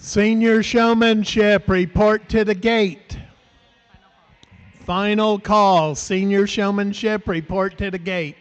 Senior showmanship, report to the gate. Final call. Senior showmanship, report to the gate.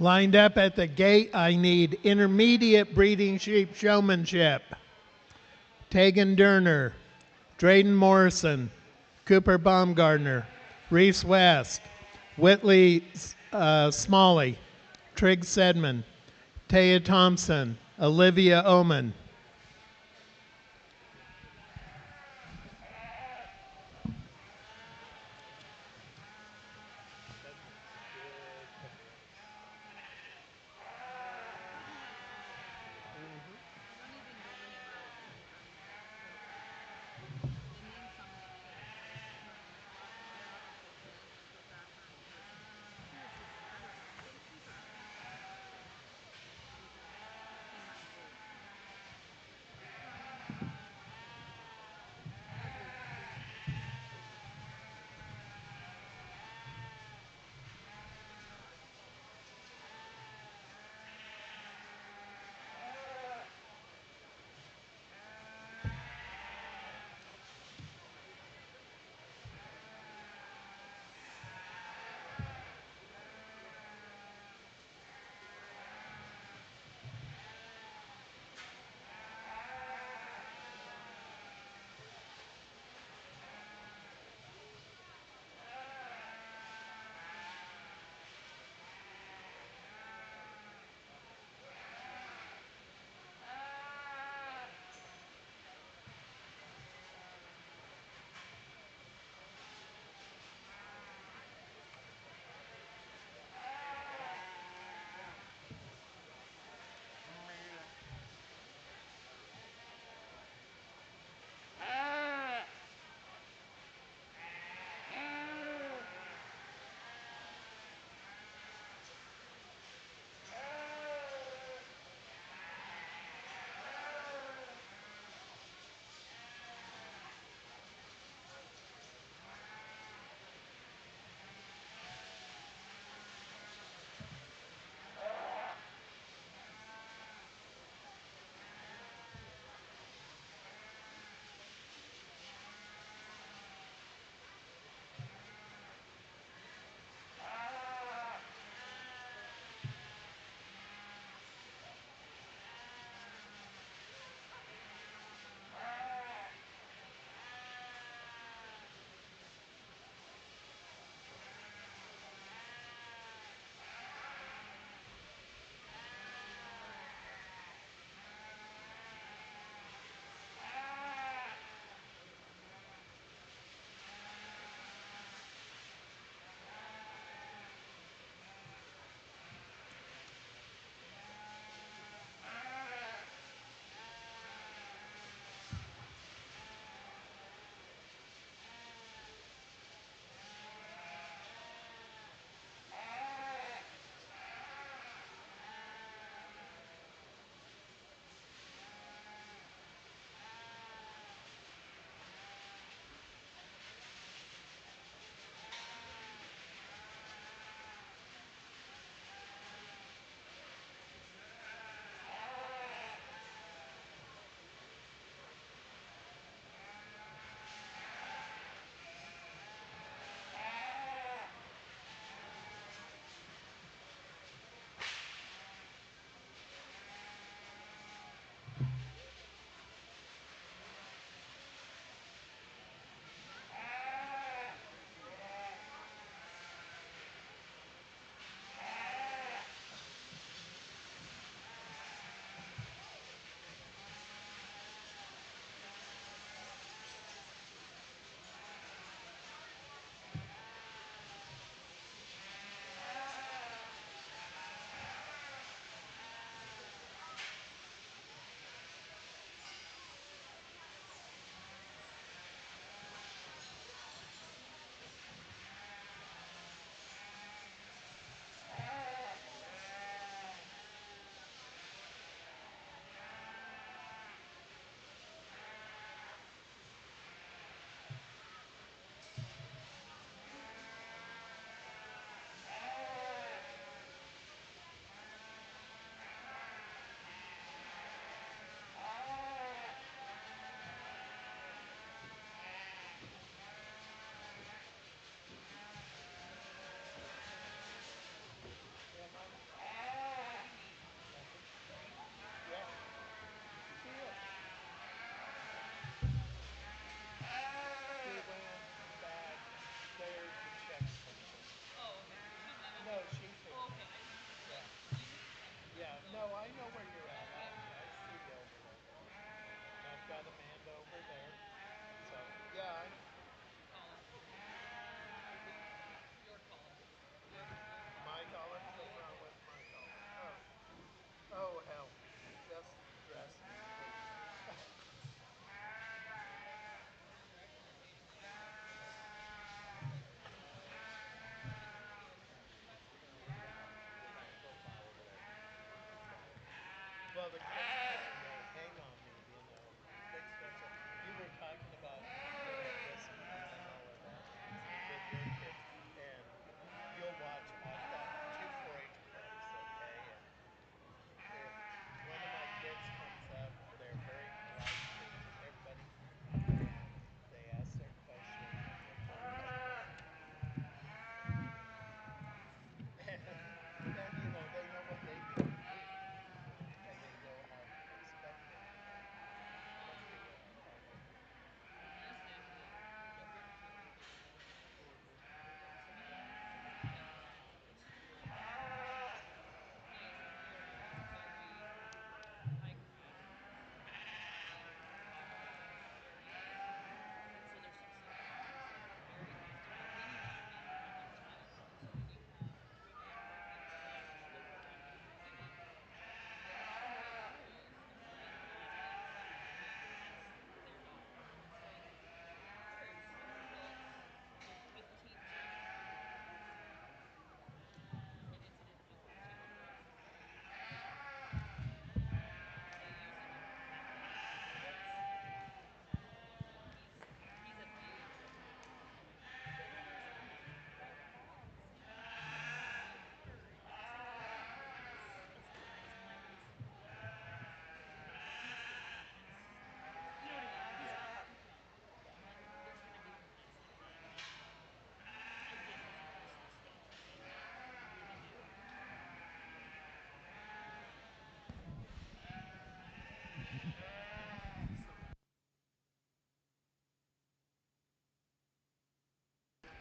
Lined up at the gate, I need intermediate breeding sheep showmanship. Tegan Durner, Drayden Morrison, Cooper Baumgardner, Reese West, Whitley Smalley, Trigg Sedman, Taya Thompson, Olivia Oman.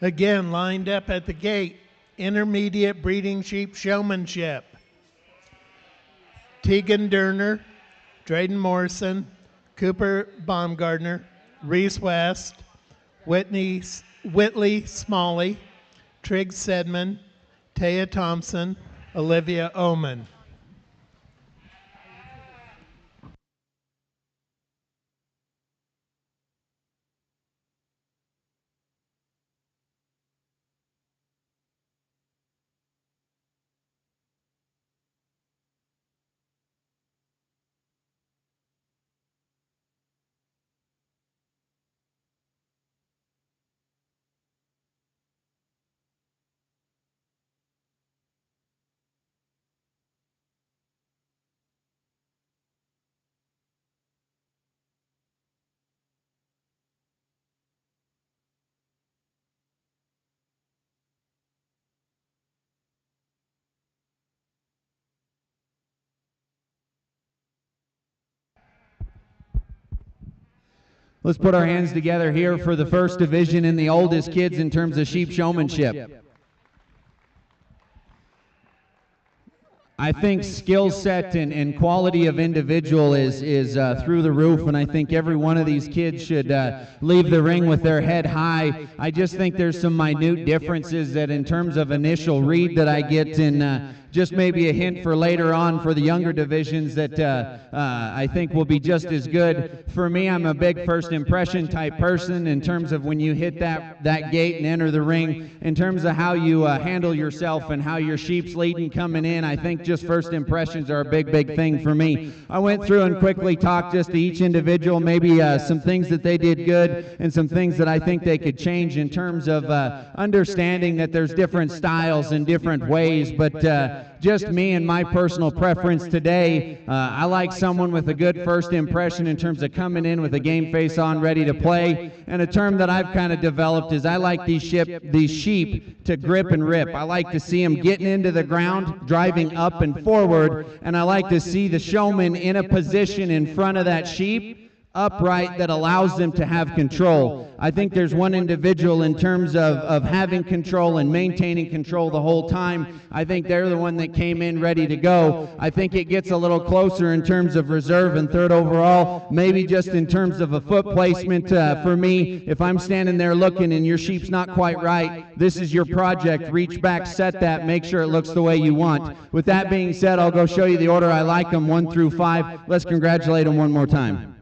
Again, lined up at the gate, intermediate breeding sheep showmanship. Tegan Durner, Drayden Morrison, Cooper Baumgardner, Reese West, Whitley Smalley, Trigg Sedman, Taya Thompson, Olivia Oman. Let's put our hands together here for the first division in the oldest kids in terms of sheep showmanship. I think skill set and quality of individual is through the roof, and I think every one of these kids should leave the ring with their head high. I just think there's some minute differences that in terms of initial read that I get in just maybe a hint for later on for the younger divisions that I think will be just as good. For me, I'm a big first impression type person in terms of when you hit that gate and enter the ring, in terms of how you handle yourself and how your sheep's leading coming in. I think just first impressions are a big thing for me. I went through and quickly talked just to each individual, maybe some things that they did good and some things that I think they could change in terms of understanding that there's different styles and different ways, but just me and my personal preference today, I like someone with a good first impression in terms of coming in with a game face on, ready to play. And a term that I've kind of developed is I like these sheep to grip and rip. I like to see them getting into the ground, driving up and forward, and I like to see the showman in a position in front of that sheep upright that allows them to have control. I think there's one individual in terms of having control and maintaining control the whole time. I think they're the one that came in ready to go. I think it gets a little closer in terms of reserve and third overall, maybe just in terms of a foot placement. For me, if I'm standing there looking and your sheep's not quite right, this is your project. Reach back, set that, make sure it looks the way you want. With that being said, I'll go show you the order I like them, 1 through 5. Let's congratulate them one more time.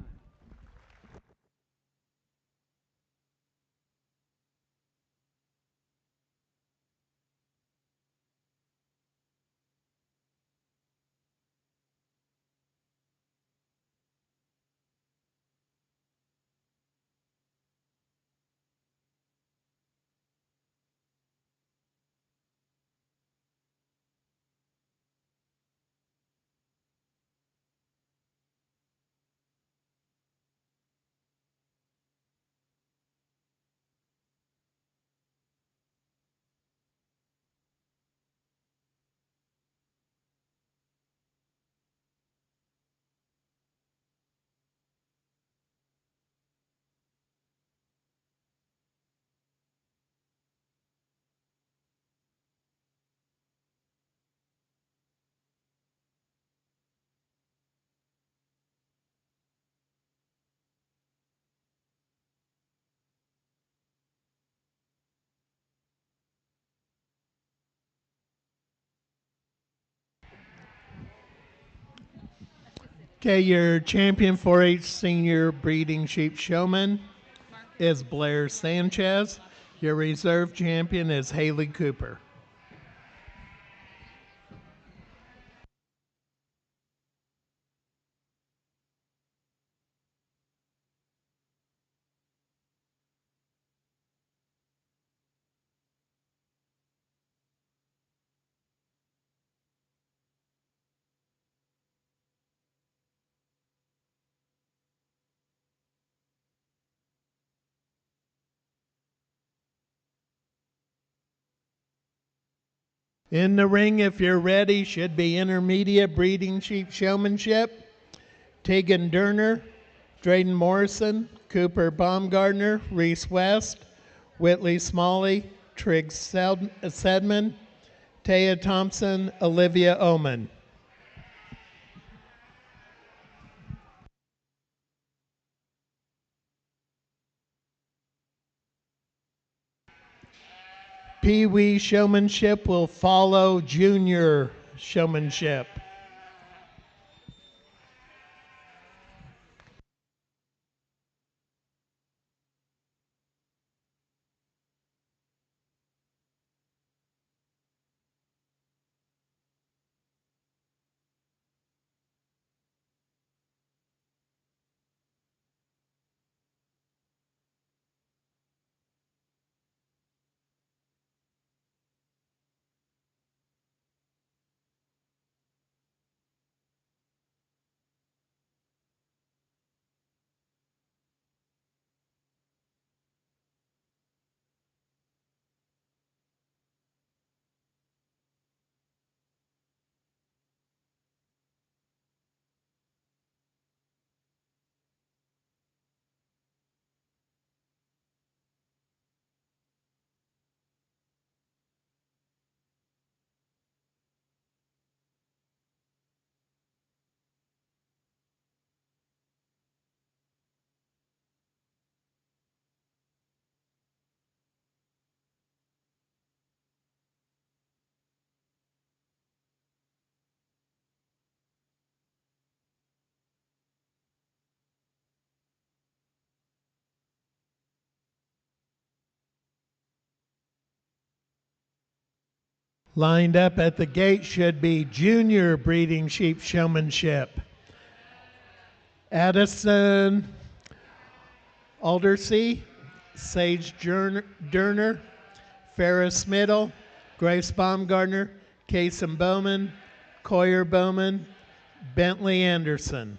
Okay, your champion 4-H senior breeding sheep showman is Blair Sanchez. Your reserve champion is Haley Cooper. In the ring, if you're ready, should be intermediate breeding sheep showmanship. Tegan Durner, Drayden Morrison, Cooper Baumgardner, Reese West, Whitley Smalley, Trigg Sedman, Taya Thompson, Olivia Oman. Pee Wee showmanship will follow junior showmanship. Lined up at the gate should be junior breeding sheep showmanship. Addison Aldersey, Sage Durner, Ferris Middle, Grace Baumgartner, Kasem Bowman, Coyer Bowman, Bentley Anderson.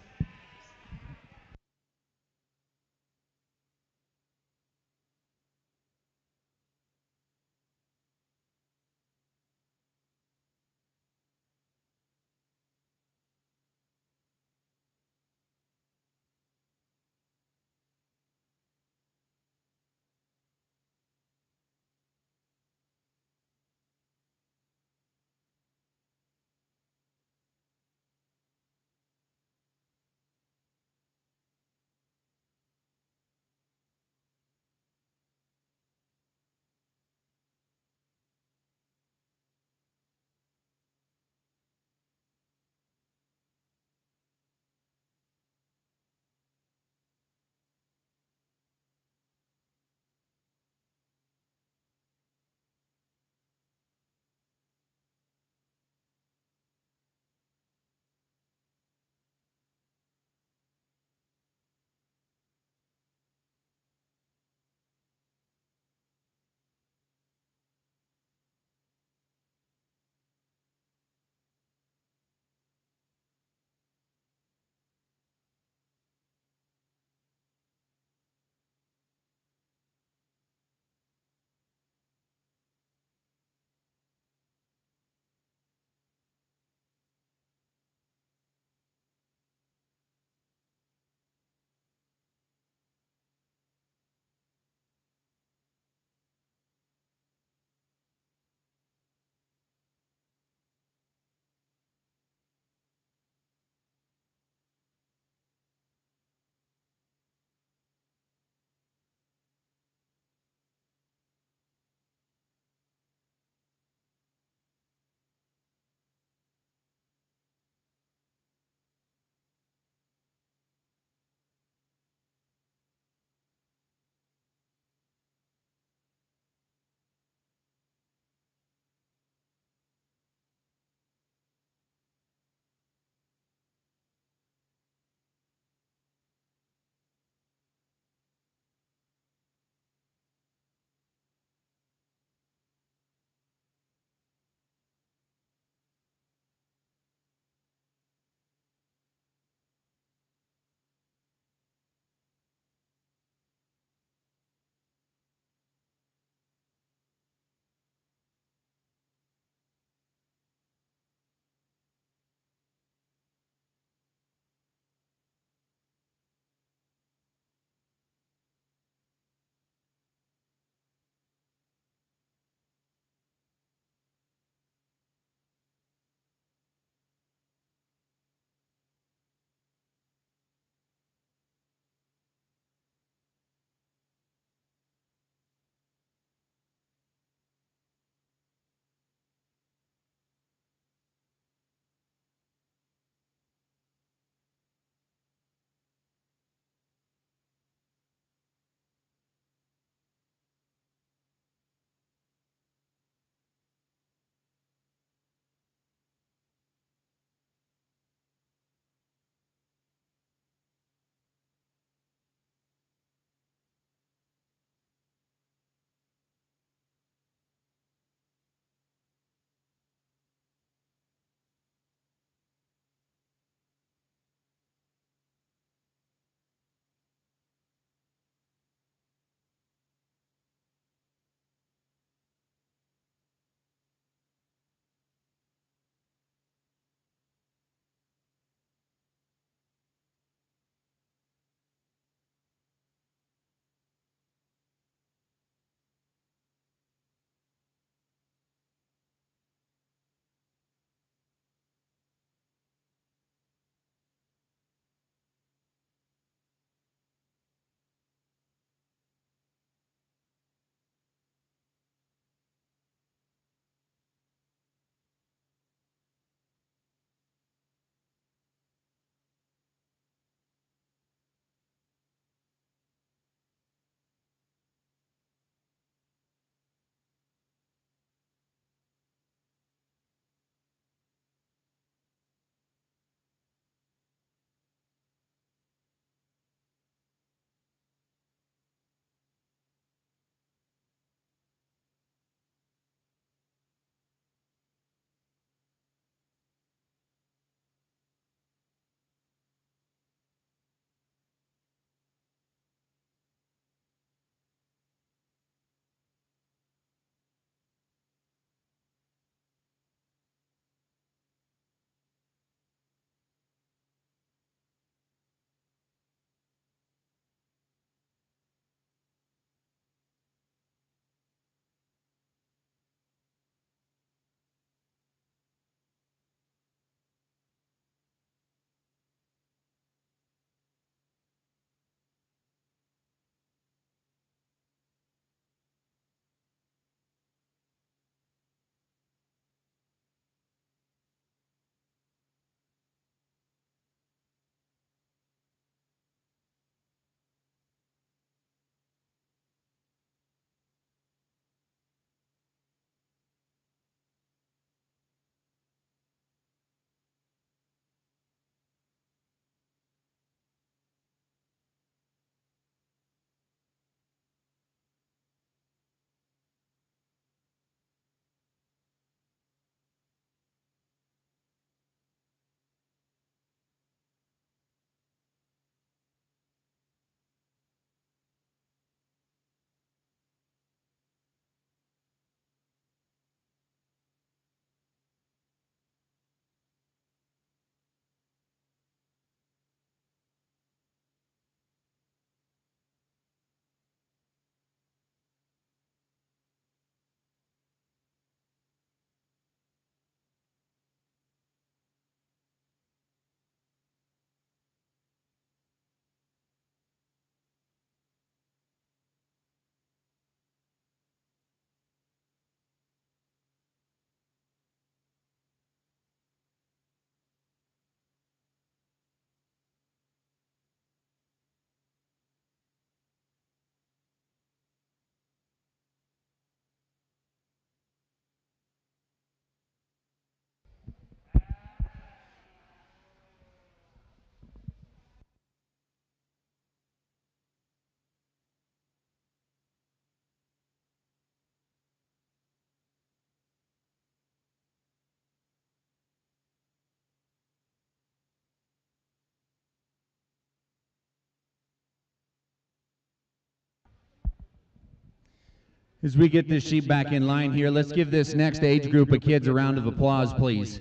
As we get this sheep back in line here, let's give this next age group of kids a round of applause, please.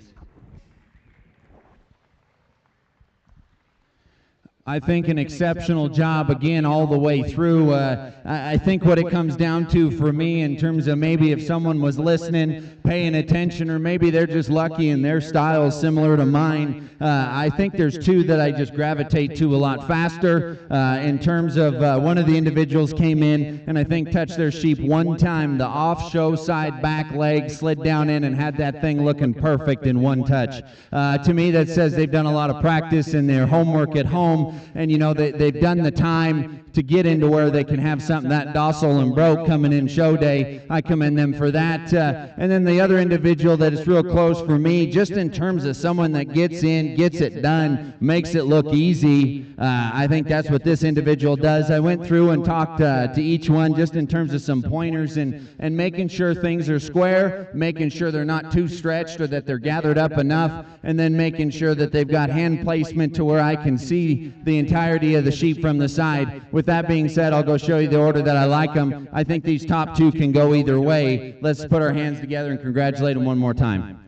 I think an exceptional job again all the way through. I think what it comes down to for me in terms of maybe if someone was listening, paying attention, or maybe they're just lucky and their style is similar to mine, I think there's two that I just gravitate to a lot faster. In terms of one of the individuals came in and I think touched their sheep one time, the off show side back leg, slid down in and had that thing looking perfect in one touch. To me that says they've done a lot of practice in their homework at home. And you know they've done the time to get into where they can have something that docile and broke coming in show day. I commend them for that. And then the other individual that is real close for me, just in terms of someone that gets in, gets it done, makes it look easy. I think that's what this individual does. I went through and talked to each one just in terms of some pointers and making sure things are square, making sure they're not too stretched or that they're gathered up enough, and then making sure that they've got hand placement to where I can see the entirety of the sheep from the side. With that being said, I'll go show you the order that I like them. I think these top two can go either way. Let's put our hands together and congratulate them one more time.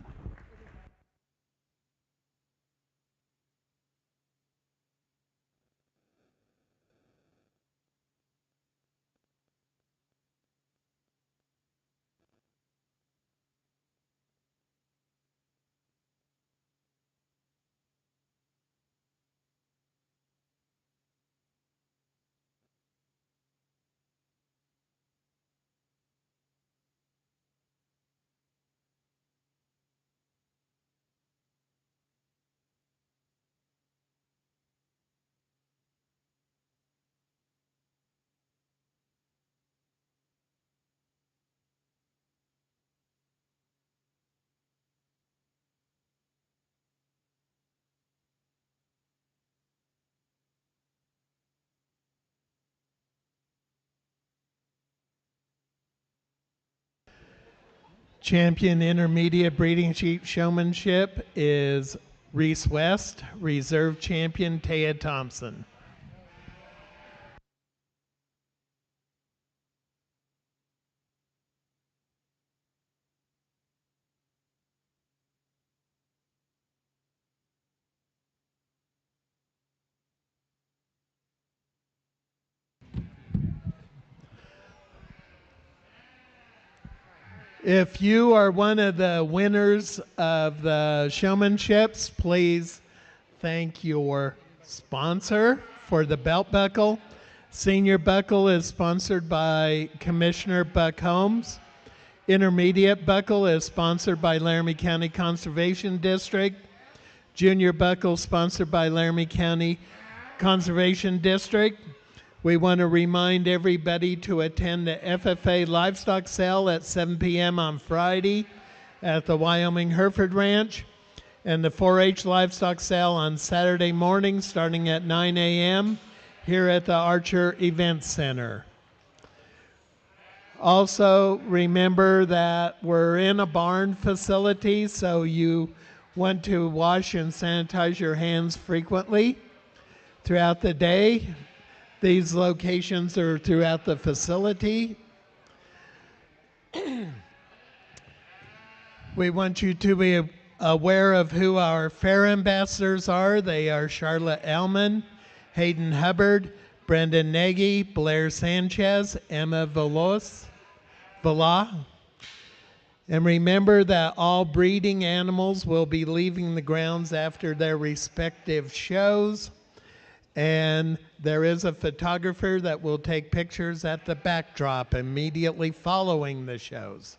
Champion Intermediate Breeding Sheep Showmanship is Reese West. Reserve Champion Taya Thompson. If you are one of the winners of the showmanships, please thank your sponsor for the belt buckle. Senior buckle is sponsored by Commissioner Buck Holmes. Intermediate buckle is sponsored by Laramie County Conservation District. Junior buckle sponsored by Laramie County Conservation District. We want to remind everybody to attend the FFA livestock sale at 7 p.m. on Friday at the Wyoming Hereford Ranch, and the 4-H livestock sale on Saturday morning starting at 9 a.m. here at the Archer Event Center. Also, remember that we're in a barn facility, so you want to wash and sanitize your hands frequently throughout the day. These locations are throughout the facility. We want you to be aware of who our fair ambassadors are. They are Charlotte Ellman, Hayden Hubbard, Brendan Nagy, Blair Sanchez, Emma Villa. And remember that all breeding animals will be leaving the grounds after their respective shows. And there is a photographer that will take pictures at the backdrop immediately following the shows.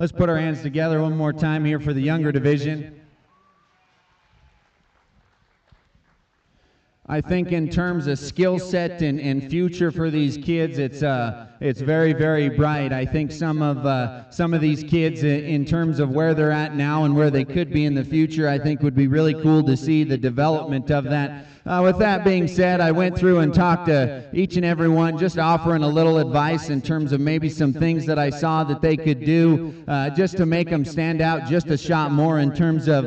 Let's put our hands together one more time here for the younger division. I think in terms of skill set and future for these kids, it's very, very bright. I think some of these kids, in terms of where they're at now and where they could be in the future, I think would be really cool to see the development of that. With that being said, I went through and talked to each and every one, just offering a little advice in terms of maybe some things that I saw that they could do just to make them stand out just a shot more in terms of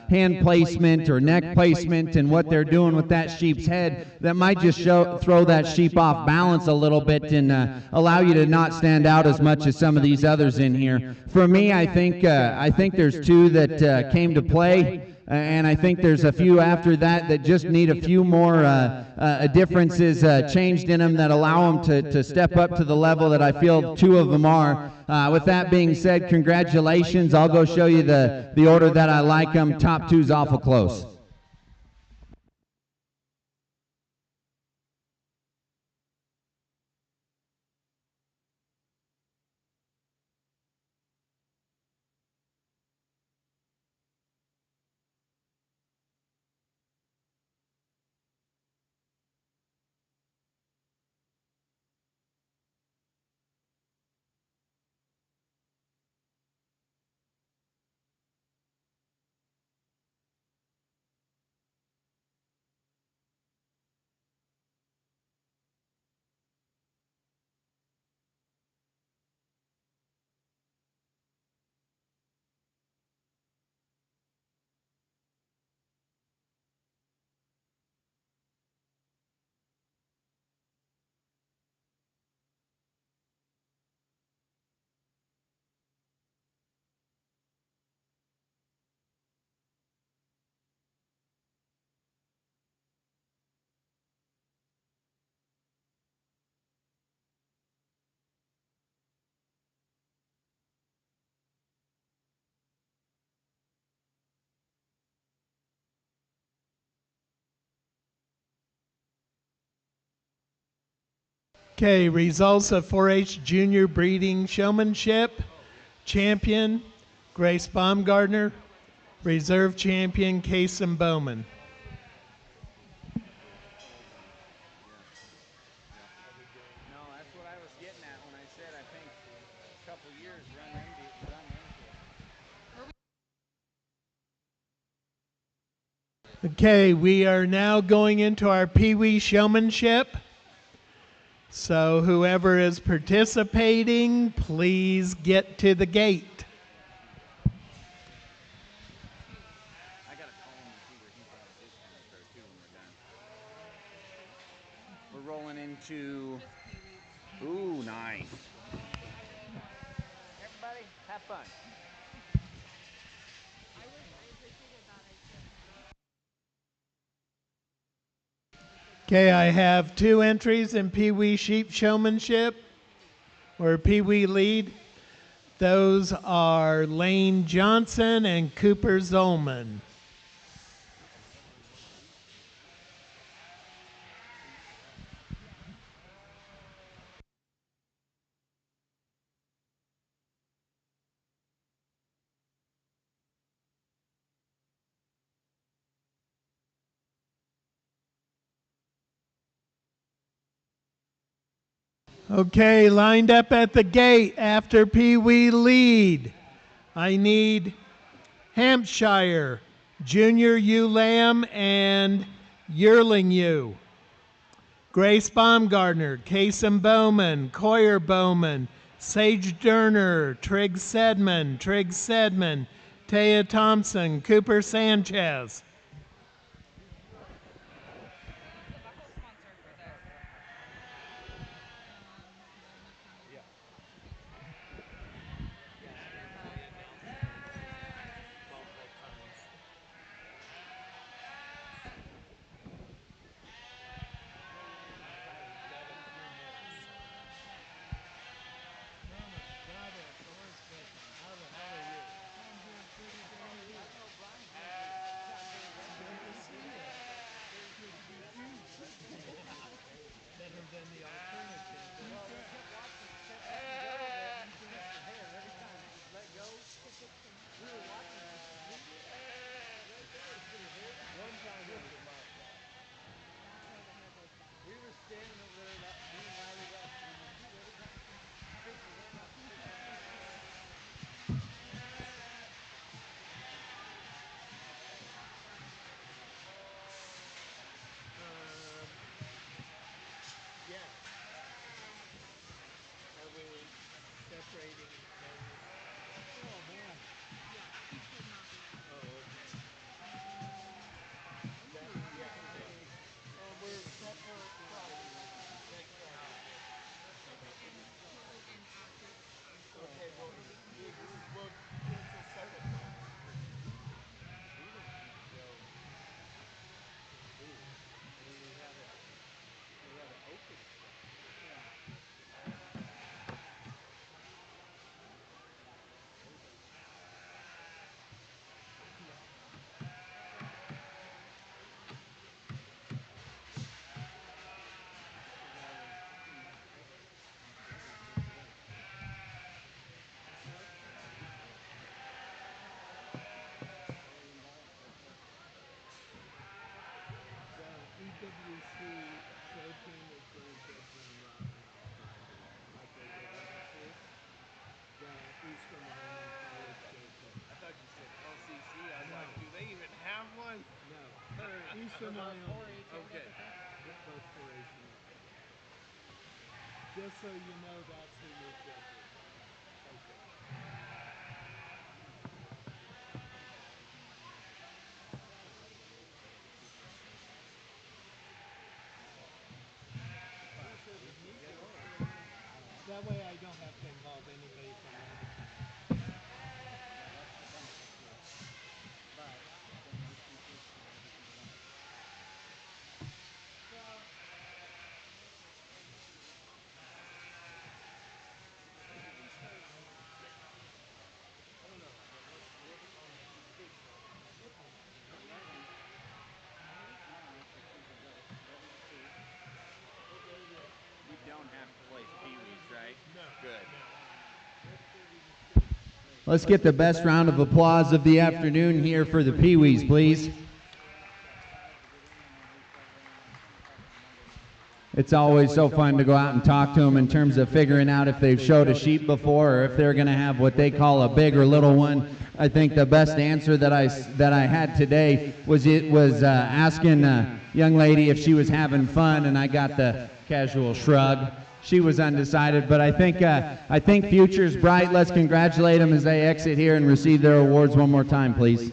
hand placement or neck placement and what they're doing with that sheep's head that might just throw that sheep off balance a little bit and allow you to not stand out as much as some of these others in here. For me, I think there's two that came to play. And I think there's a few after that that just need a few more differences changed in them that allow them to step up to the level that I feel two of them are. With that being said, congratulations. I'll go show you the order that I like them. Top two's awful close. Okay, results of 4-H junior breeding showmanship. Champion, Grace Baumgartner. Reserve champion, Kason Bowman. No, that's what I was getting at when I said I think a couple years run into it. Okay, we are now going into our Pee Wee showmanship. So whoever is participating, please get to the gate. I got to call him and see where he's at this time there too when we're done. We're rolling into, ooh, nice. Everybody, have fun. Okay, I have 2 entries in Pee Wee sheep showmanship or Pee Wee lead. Those are Lane Johnson and Cooper Zolman. Okay, lined up at the gate after Pee Wee lead. I need Hampshire, Junior Ewe Lamb, and Yearling Ewe. Grace Baumgartner, Kason Bowman, Coyer Bowman, Sage Durner, Trigg Sedman, Taya Thompson, Cooper Sanchez. and I only. Okay. Both 4-H. Just so you know, that's who you're judging. Okay. That way I don't have to involve anybody from Laramie. We don't have to place Pee-wees, right? No. Good. Let's get the best round of applause of the afternoon here for the Pee-wees, please. It's always so fun to go out and talk to them in terms of figuring out if they've showed a sheep before or if they're going to have what they call a big or little one. I think the best answer that I had today was asking a young lady if she was having fun, and I got the casual shrug. She was undecided, but I think future's bright. Let's congratulate them as they exit here and receive their awards one more time, please.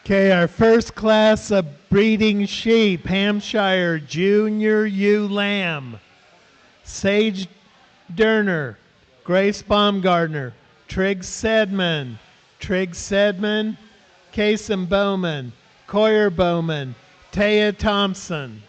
Okay, our first class of breeding sheep, Hampshire Junior Ewe Lamb, Sage Derner, Grace Baumgardner, Trigg Sedman, Kason Bowman, Coyer Bowman, Taya Thompson.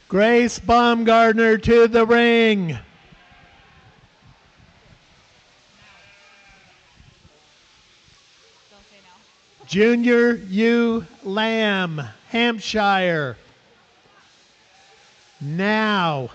Grace Baumgardner to the ring. Junior Ewe Lamb, Hampshire. Now.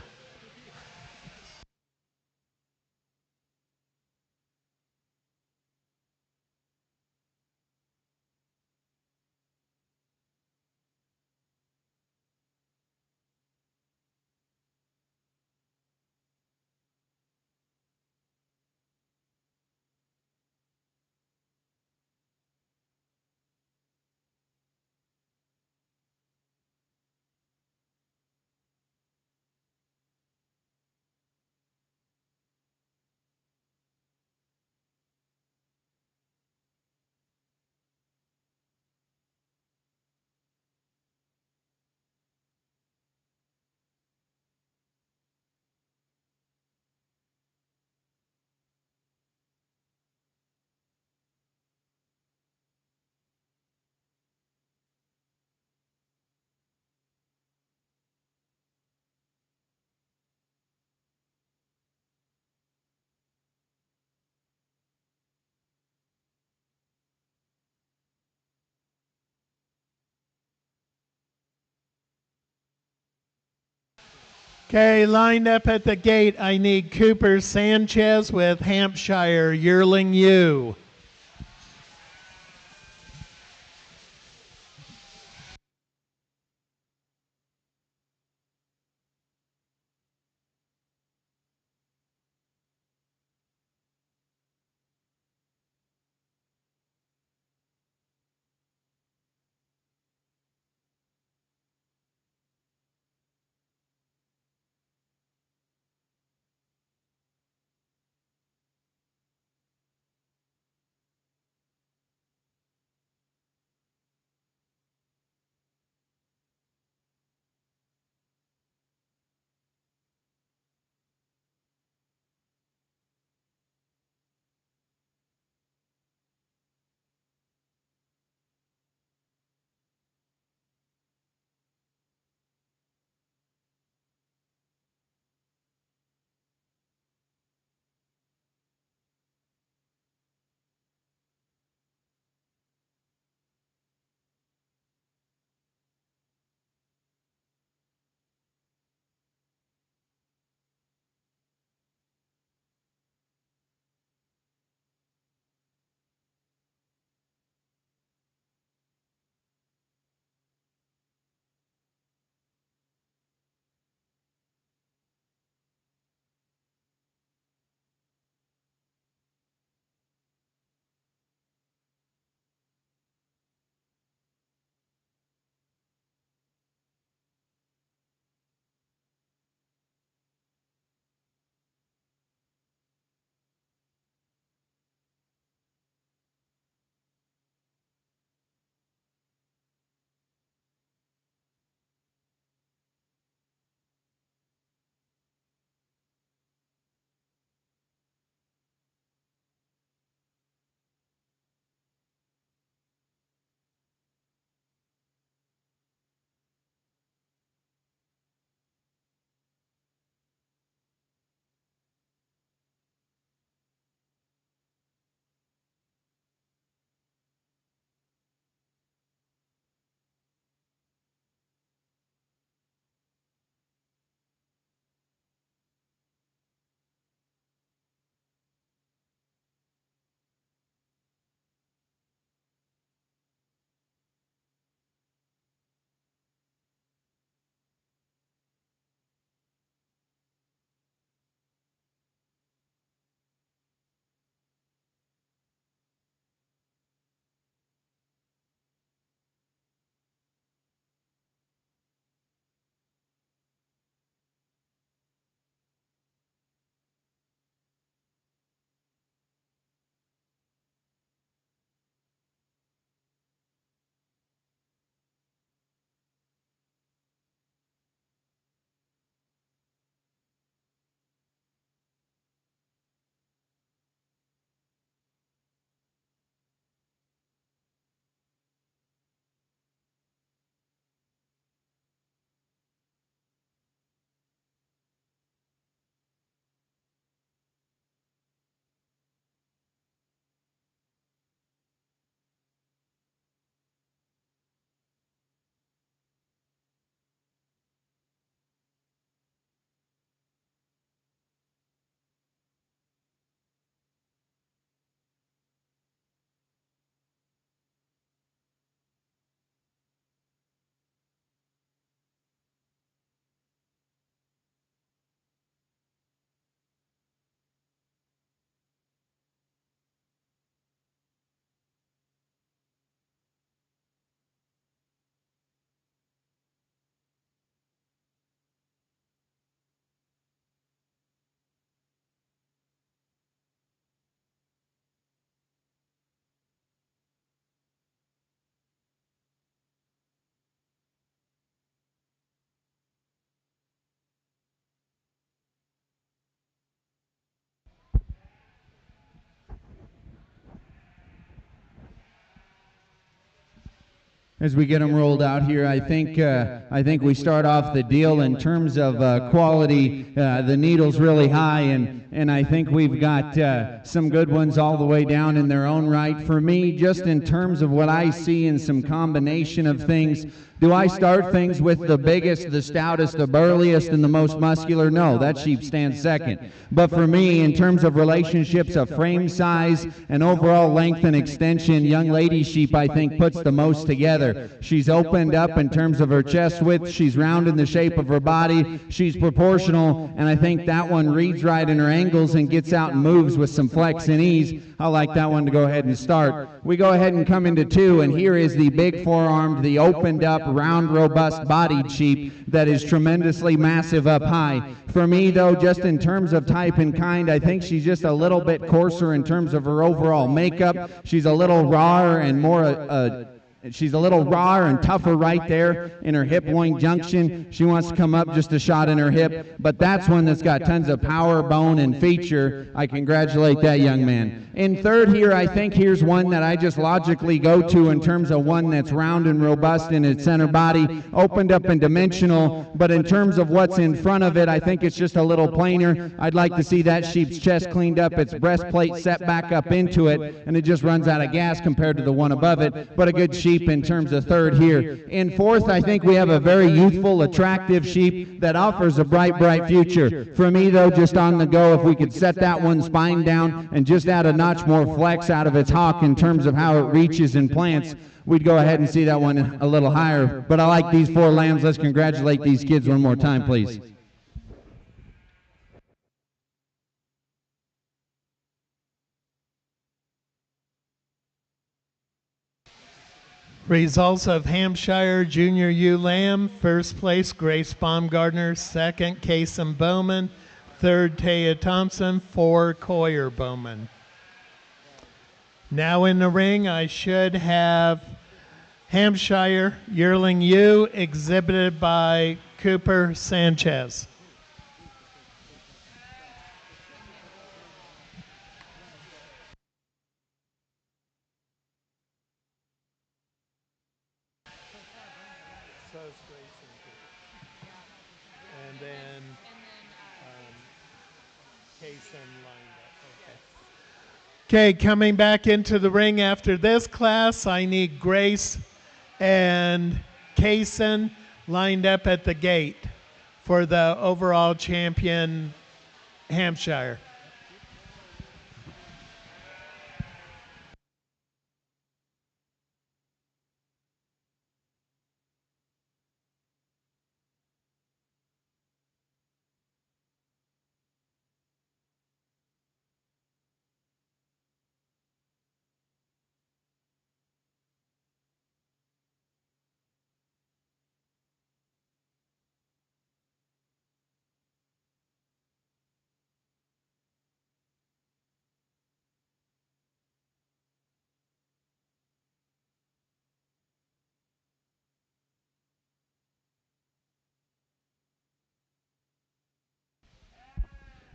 Okay, lined up at the gate, I need Cooper Sanchez with Hampshire Yearling U. as we get them rolled out here. I think we start off the deal in terms of quality. The needle's really high, and I think we've got some good ones all the way down in their own right. For me, just in terms of what I see in some combination of things, do I start things with the biggest, the stoutest, the burliest, and the most muscular? No, that sheep stands second. But for me, in terms of relationships of frame size and overall length and extension, young lady sheep, I think, puts the most together. She's opened up in terms of her chest width. She's round in the shape of her body. She's proportional, and I think that one reads right in her angles and gets out and moves with some flex and ease. I like that one to go ahead and start. We go ahead and come into two, and here is the big four-armed, the opened up, round, robust bodied sheep that is tremendously massive up high. For me, though, just in terms of type and kind, I think she's just a little bit coarser in terms of her overall makeup. She's a little rawer and more she's a little rawer and tougher right there in her hip-loin junction. She wants to come up just a shot in her hip, but that's one that's got tons of power, bone, and feature. I congratulate that young man. In third here, I think here's one that I just logically go to in terms of one that's round and robust in its center body, opened up and dimensional, but in terms of what's in front of it, I think it's just a little plainer. I'd like to see that sheep's chest cleaned up, its breastplate set back up into it, and it just runs out of gas compared to the one above it, but a good sheep in terms of third here. In fourth, I think we have a very youthful, attractive sheep that offers a bright, bright future. For me, though, just on the go, if we could set that one spine down and just add a notch more flex out of its hock in terms of how it reaches and plants, we'd go ahead and see that one a little higher. But I like these four lambs. Let's congratulate these kids one more time, please. Results of Hampshire Junior U Lamb. First place, Grace Baumgartner. Second, Kason Bowman. Third, Taya Thompson. 4, Coyer Bowman. Now in the ring, I should have Hampshire Yearling U, exhibited by Cooper Sanchez. And then Kason lined up. Okay, coming back into the ring after this class, I need Grace and Kason lined up at the gate for the overall champion Hampshire.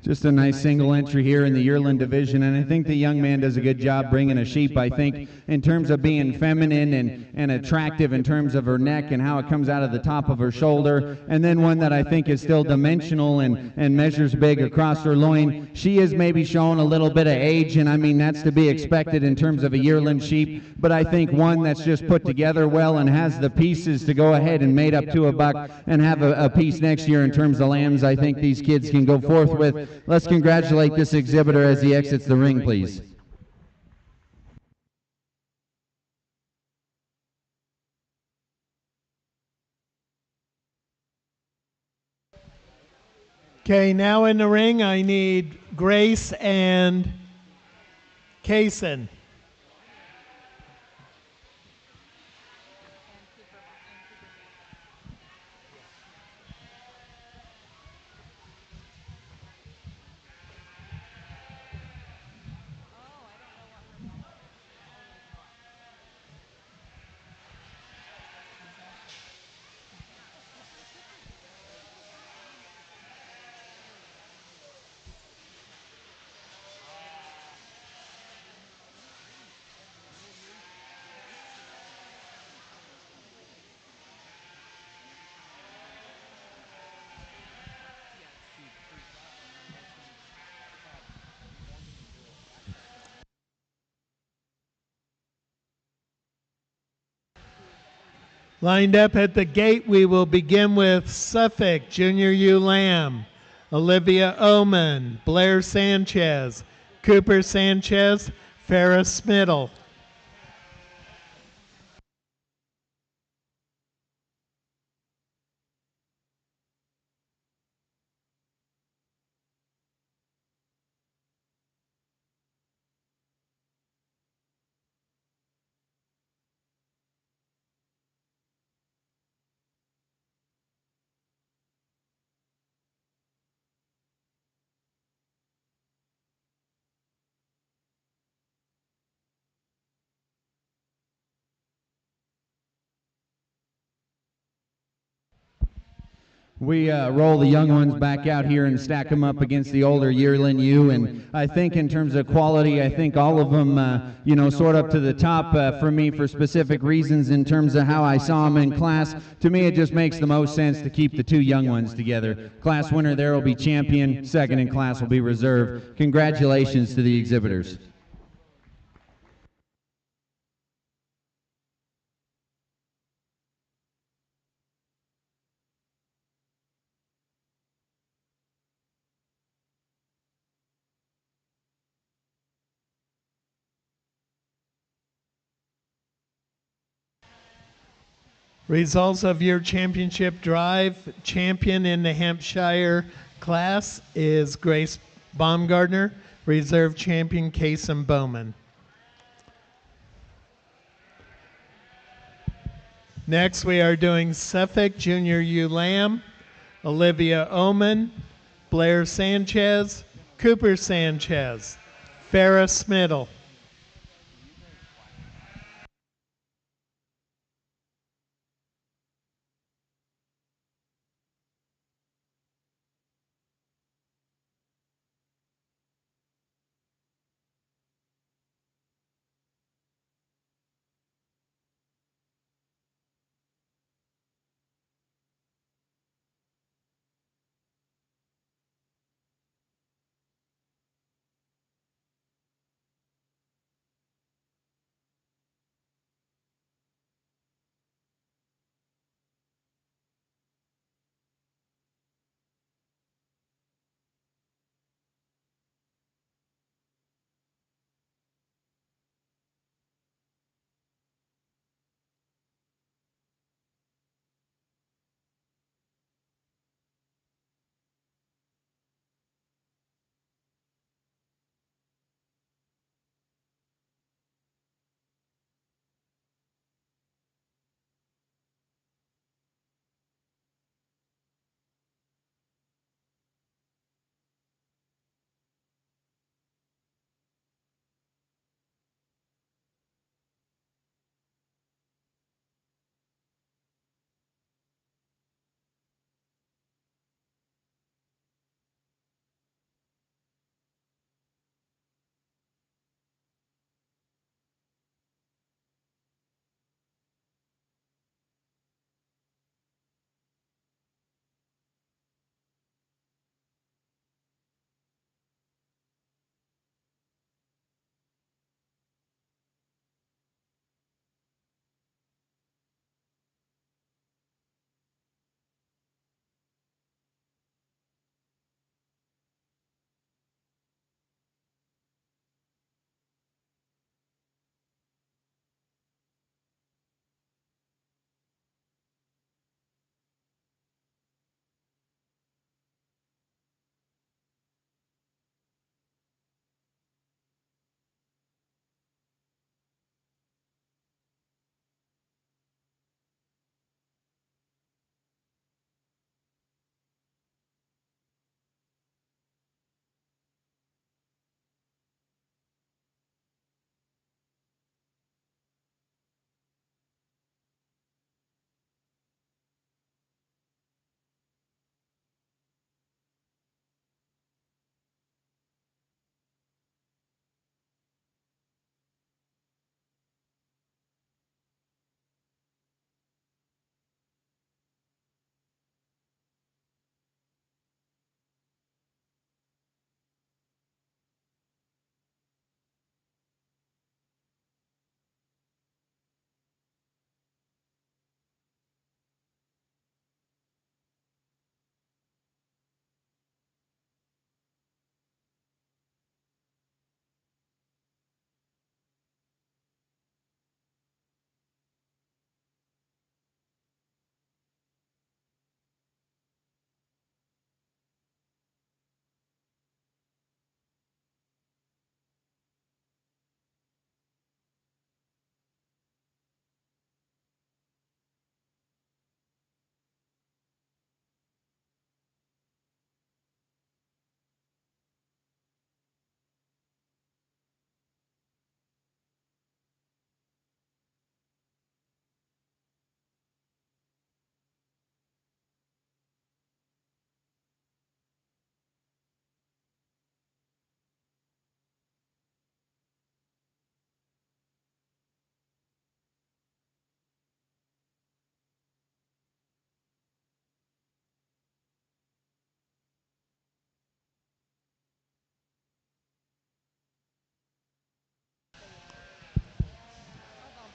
Just a nice single entry here in the yearling division, and I think the young man does a good job bringing a sheep, I think, in terms of being feminine and attractive in terms of her neck and how it comes out of the top of her shoulder, and then one that I think is still dimensional and measures big across her loin. She is maybe showing a little bit of age, and I mean that's to be expected in terms of a yearling sheep, but I think one that's just put together well and has the pieces to go ahead and made up to a buck and have a piece next year in terms of lambs I think these kids can go forth with. Let's congratulate this exhibitor as he exits the ring, please. Okay, now in the ring, I need Grace and Kason. Lined up at the gate, we will begin with Suffolk Junior U Lamb, Olivia Oman, Blair Sanchez, Cooper Sanchez, Farrah Smittle. We roll the young ones back out here and stack them up against the older yearling U, and I think in terms of quality, I think all of them, sort up to the top for me for specific reasons in terms of how I saw them in class. To me, it just makes the most sense to keep the two young ones together. Class winner there will be champion, second in class will be reserve. Congratulations to the exhibitors. Results of your championship drive. Champion in the Hampshire class is Grace Baumgardner. Reserve champion Kason Bowman. Next we are doing Suffolk Junior U Lamb, Olivia Oman, Blair Sanchez, Cooper Sanchez, Farrah Smittle.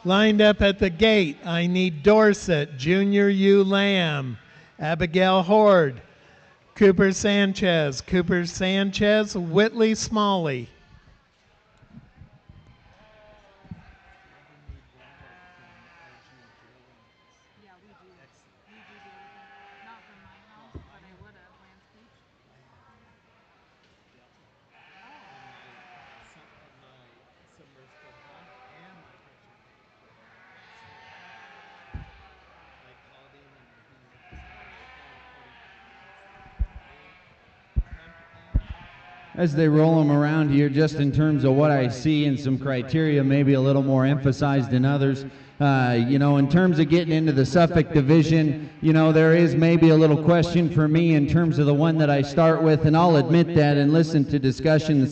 Lined up at the gate, I need Dorset, Junior U Lamb, Abigail Horde, Cooper Sanchez, Whitley Smalley. Yeah, we do. We do deal with that. Not from my house, but I would have. Lance Peach. As they roll them around here, just in terms of what I see and some criteria, maybe a little more emphasized than others. In terms of getting into the Suffolk division, there is maybe a little question for me in terms of the one that I start with, and I'll admit that and listen to discussion with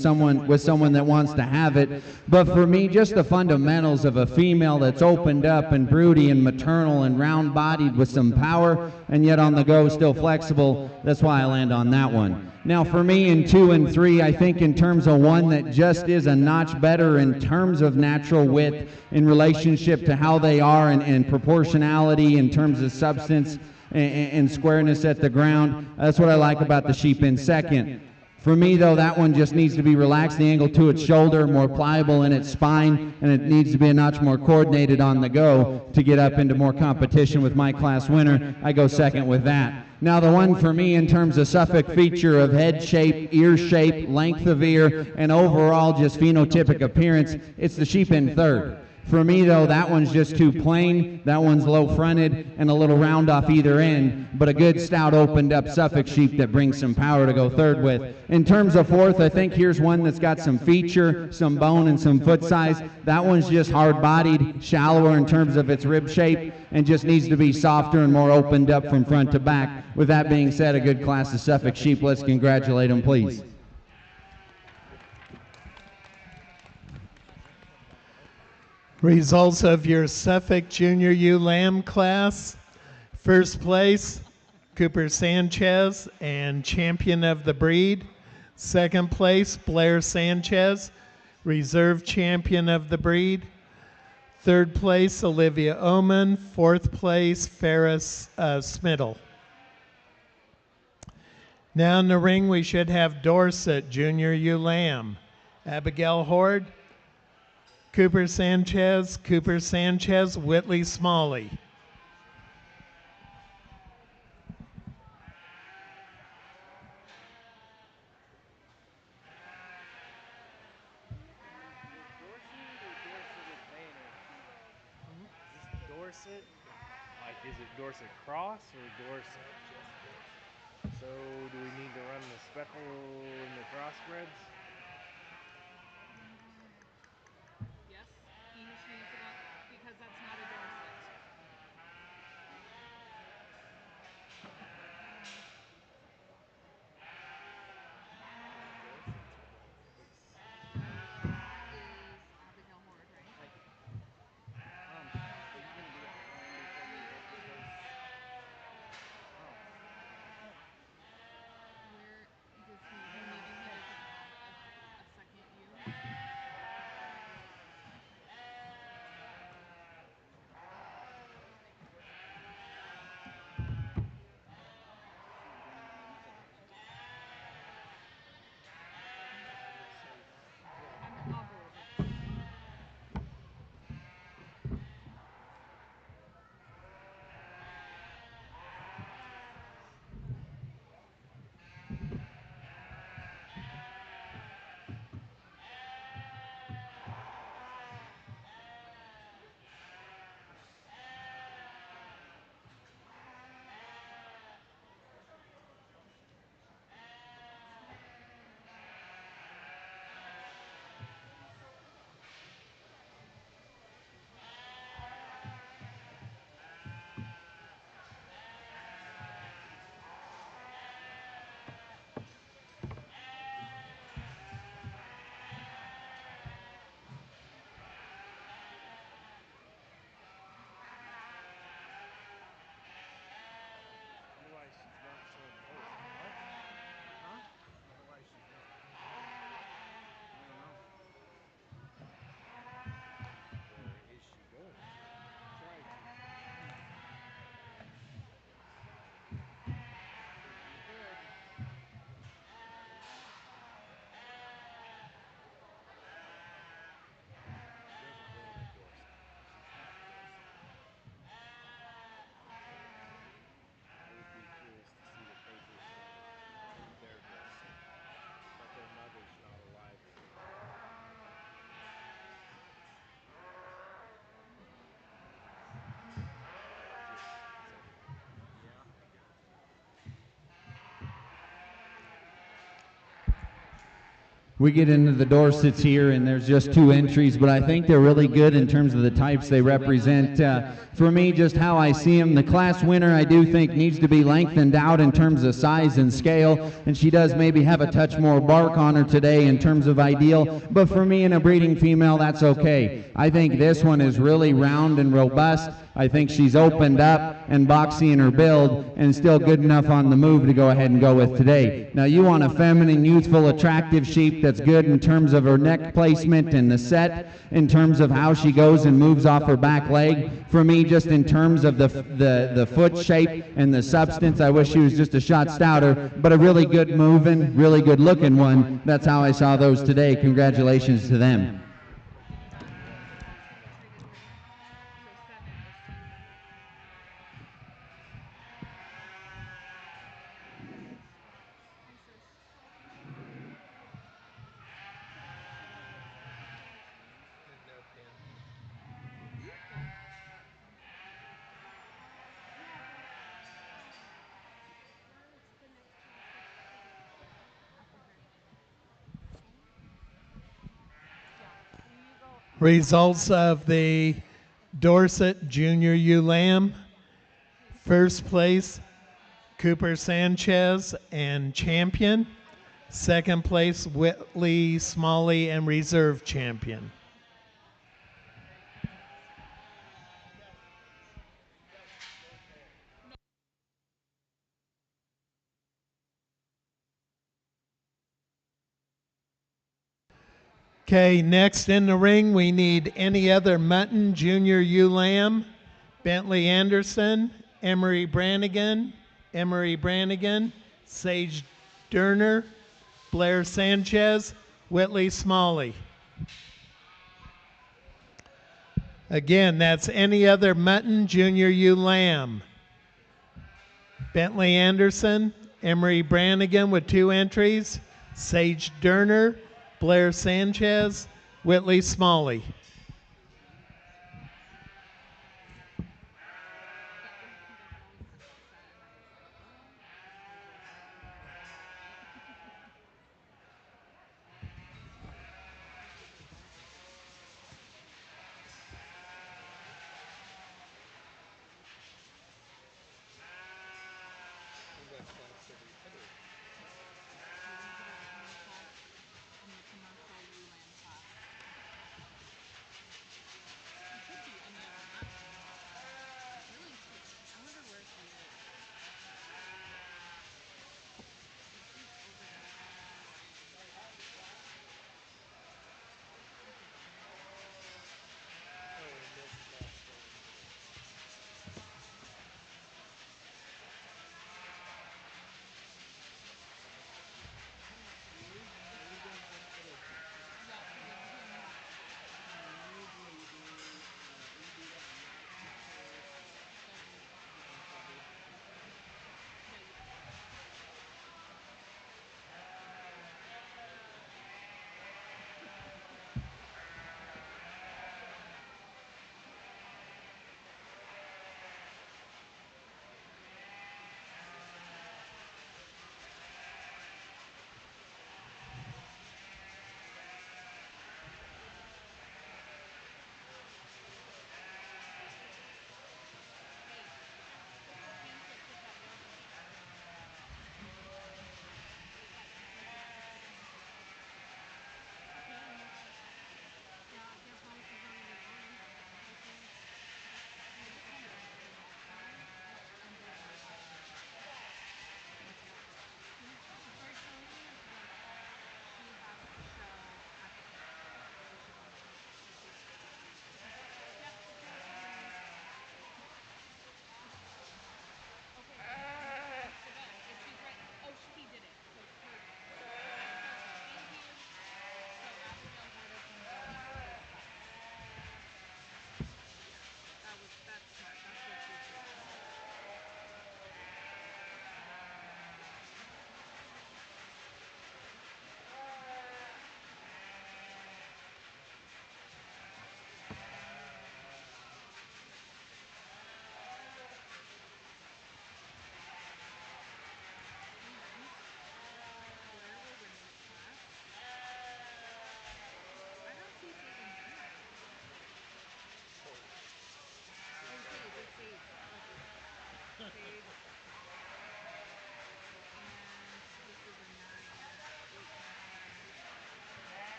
someone that wants to have it. But for me, just the fundamentals of a female that's opened up and broody and maternal and round-bodied with some power, and yet on the go still flexible, that's why I land on that one. Now for me in 2 and 3, I think in terms of one that just is a notch better in terms of natural width in relationship to how they are and proportionality in terms of substance and squareness at the ground. That's what I like about the sheep in second. For me, though, that one just needs to be relaxed, the angle to its shoulder, more pliable in its spine, and it needs to be a notch more coordinated on the go to get up into more competition with my class winner. I go second with that. Now, the one for me in terms of Suffolk feature of head shape, ear shape, length of ear, and overall just phenotypic appearance, it's the sheep in third. For me, though, that one's just too plain. That one's low-fronted and a little round off either end, but a good, stout, opened-up Suffolk sheep that brings some power to go third with. In terms of fourth, I think here's one that's got some feature, some bone, and some foot size. That one's just hard-bodied, shallower in terms of its rib shape, and just needs to be softer and more opened up from front to back. With that being said, a good class of Suffolk sheep. Let's congratulate them, please. Results of your Suffolk Junior U Lamb class. First place, Cooper Sanchez and champion of the breed. Second place, Blair Sanchez, reserve champion of the breed. Third place, Olivia Oman. Fourth place, Ferris Smittle. Now in the ring, we should have Dorset, Junior U Lamb, Abigail Horde, Cooper Sanchez, Whitley Smalley. Dorset? Like, is it Dorset Cross or Dorset? So, do we need to run the speckle in the crossbreds? Yes, he needs to go because that's not a Dorset. That is Abigail Horde, right? Where does he? Maybe he doesn't have. we get into the Dorsets here, and there's just 2 entries, but I think they're really good in terms of the types they represent. For me, just how I see them, the class winner I do think needs to be lengthened out in terms of size and scale, and she does maybe have a touch more bark on her today in terms of ideal, but for me in a breeding female, that's okay. I think this one is really round and robust. I think she's opened up and boxy in her build and still good enough on the move to go ahead and go with today. Now you want a feminine, youthful, attractive sheep that's good in terms of her neck placement and the set, in terms of how she goes and moves off her back leg. For me, just in terms of the foot shape and the substance, I wish she was just a shot stouter, but a really good moving, really good looking one. That's how I saw those today. Congratulations to them. Results of the Dorset Junior Ewe-Lamb. First place, Cooper Sanchez and champion. Second place, Whitley Smalley and reserve champion. Okay, next in the ring, we need Any Other Mutton Junior Ewe-Lamb, Bentley Anderson, Emery Brannigan, Sage Durner, Blair Sanchez, Whitley Smalley. Again, that's Any Other Mutton Junior Ewe-Lamb. Bentley Anderson, Emery Brannigan with 2 entries, Sage Durner, Blair Sanchez, Whitley Smalley.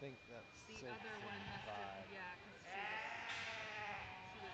think that's The 6 other one and must 5. have, yeah, because she was, this one was scratched.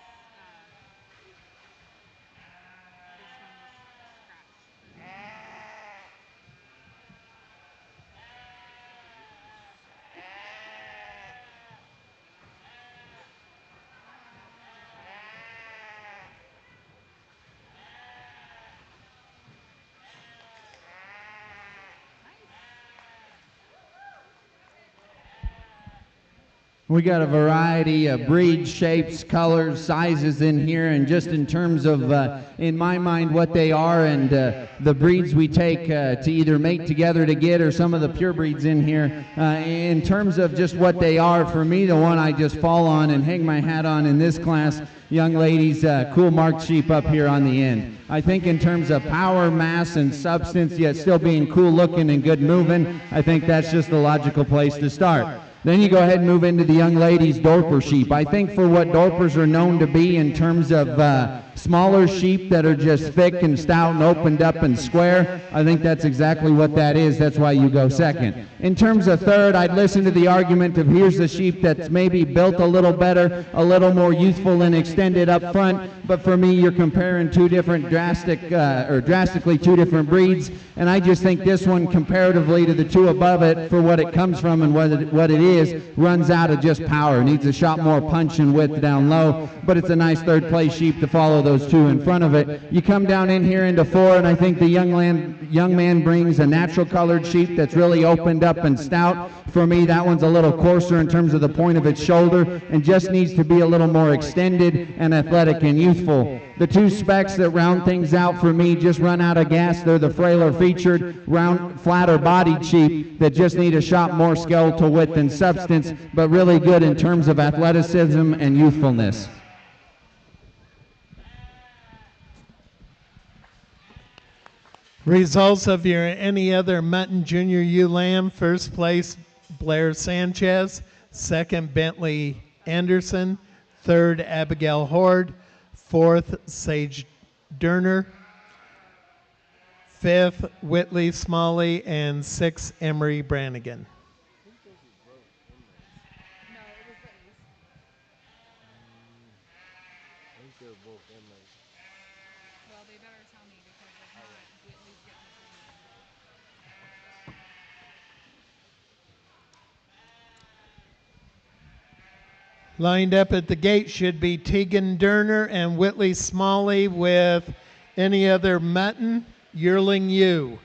We got a variety of breeds, shapes, colors, sizes in here, and just in terms of, in my mind, what they are and the breeds we take to either mate together to get, or some of the pure breeds in here. In terms of just what they are, for me, the one I just fall on and hang my hat on in this class, young ladies, cool marked sheep up here on the end. I think in terms of power, mass, and substance, yet still being cool looking and good moving, I think that's just the logical place to start. Then you go ahead and move into the young ladies' Dorper sheep. I think for what Dorpers are known to be in terms of smaller sheep that are just thick and stout and opened up and square, I think that's exactly what that is. That's why you go second. In terms of third, I'd listen to the argument of here's the sheep that's maybe built a little better, a little more youthful and extended up front, but for me you're comparing two different drastically two different breeds, and I just think this one comparatively to the two above it, for what it comes from and what it is, runs out of just power. Needs a shot more punch and width down low, but it's a nice third place sheep to follow those two in front of it. You come down in here into 4, and I think the young man brings a natural colored sheep that's really opened up and stout. For me, that one's a little coarser in terms of the point of its shoulder and just needs to be a little more extended and athletic and youthful. The two specs that round things out for me just run out of gas. They're the frailer featured, round, flatter bodied sheep that just need a shot more skeletal width and substance, but really good in terms of athleticism and youthfulness. Results of your Any Other Mutton Junior ewe lamb: first place Blair Sanchez, second Bentley Anderson, third Abigail Horde, fourth Sage Durner, fifth Whitley Smalley, and sixth Emery Brannigan. No, it was Whitley's. I think they're both in there. Well, they better tell me, because if not, Whitley's getting the green. Lined up at the gate should be Tegan Durner and Whitley Smalley with Any Other Mutton yearling ewe.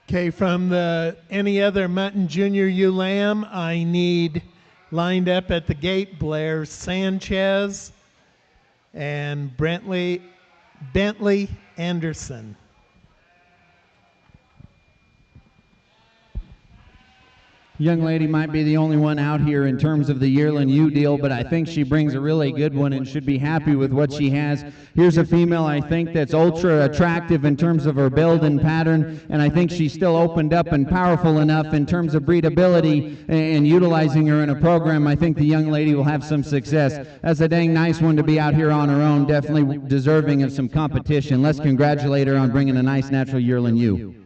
Okay, from the Any Other Mutton Junior ewe lamb, I need lined up at the gate Blair Sanchez and Bentley Anderson. Young lady might be the only one out here in terms of the yearling ewe deal, but I think she brings a really good one and should be happy with what she has. Here's a female I think that's ultra attractive in terms of her build and pattern, and I think she's still opened up and powerful enough in terms of breedability and utilizing her in a program. I think the young lady will have some success. That's a dang nice one to be out here on her own, definitely deserving of some competition. Let's congratulate her on bringing a nice natural yearling ewe.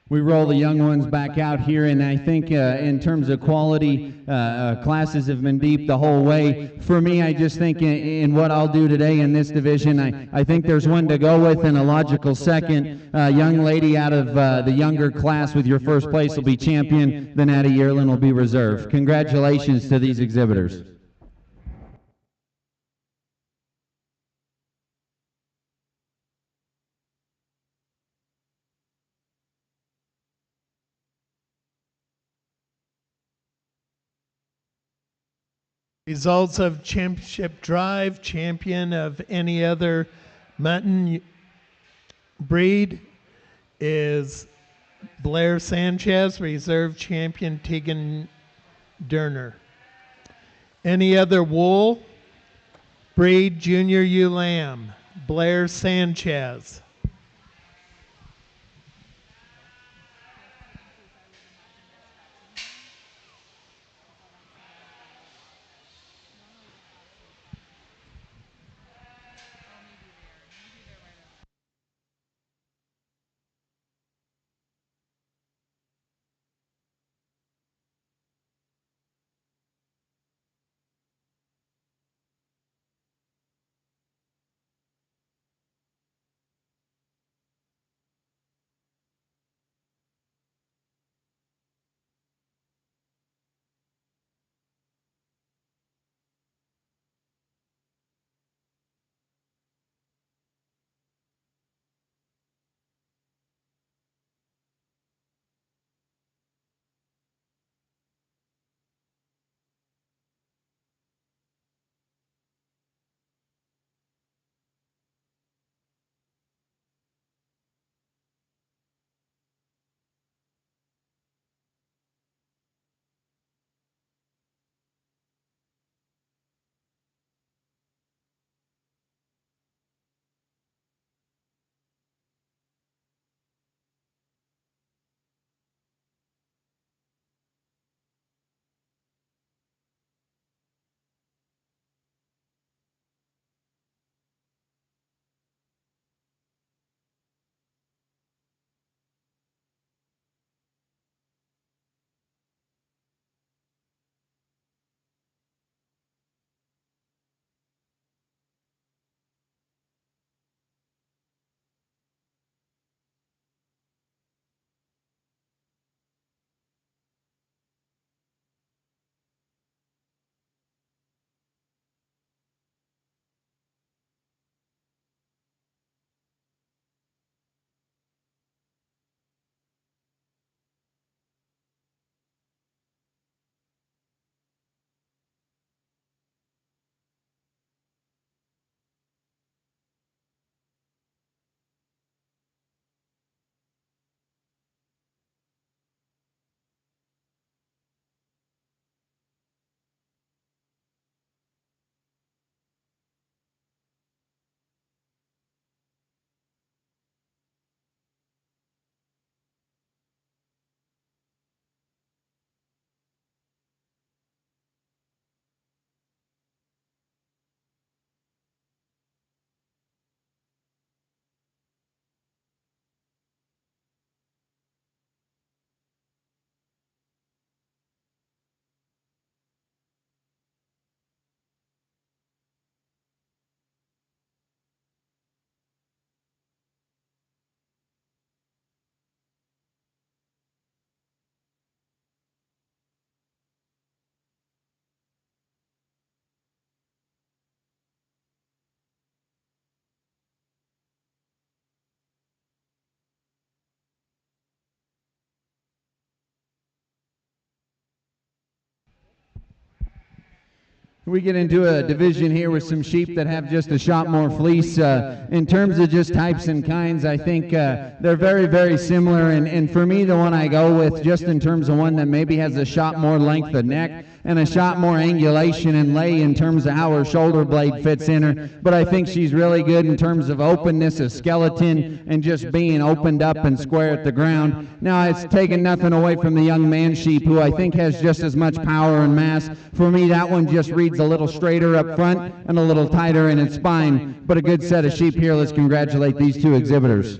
We roll the young ones back out here, and I think in terms of quality, classes have been deep the whole way. For me, I just think in what I'll do today in this division, I think there's one to go with in a logical second. Young lady out of the younger class with your first place will be champion, then at a yearling will be reserve. Congratulations to these exhibitors. Results of championship drive, champion of any other mutton breed is Blair Sanchez, reserve champion Tegan Derner. Any other wool breed, junior ewe lamb, Blair Sanchez. we get into a division here with some sheep that have just a shot more fleece. In terms of just types and kinds, I think they're very, very similar. And for me, the one I go with, just in terms of one that maybe has a shot more length of neck and a shot more angulation and lay in terms of how her shoulder blade fits in her. But I think she's really good in terms of openness of skeleton and just being opened up and square at the ground. Now, it's taken nothing away from the young man sheep, who I think has just as much power and mass. For me, that one just reads a little straighter up front and a little tighter in its spine. But a good set of sheep here. Let's congratulate these two exhibitors.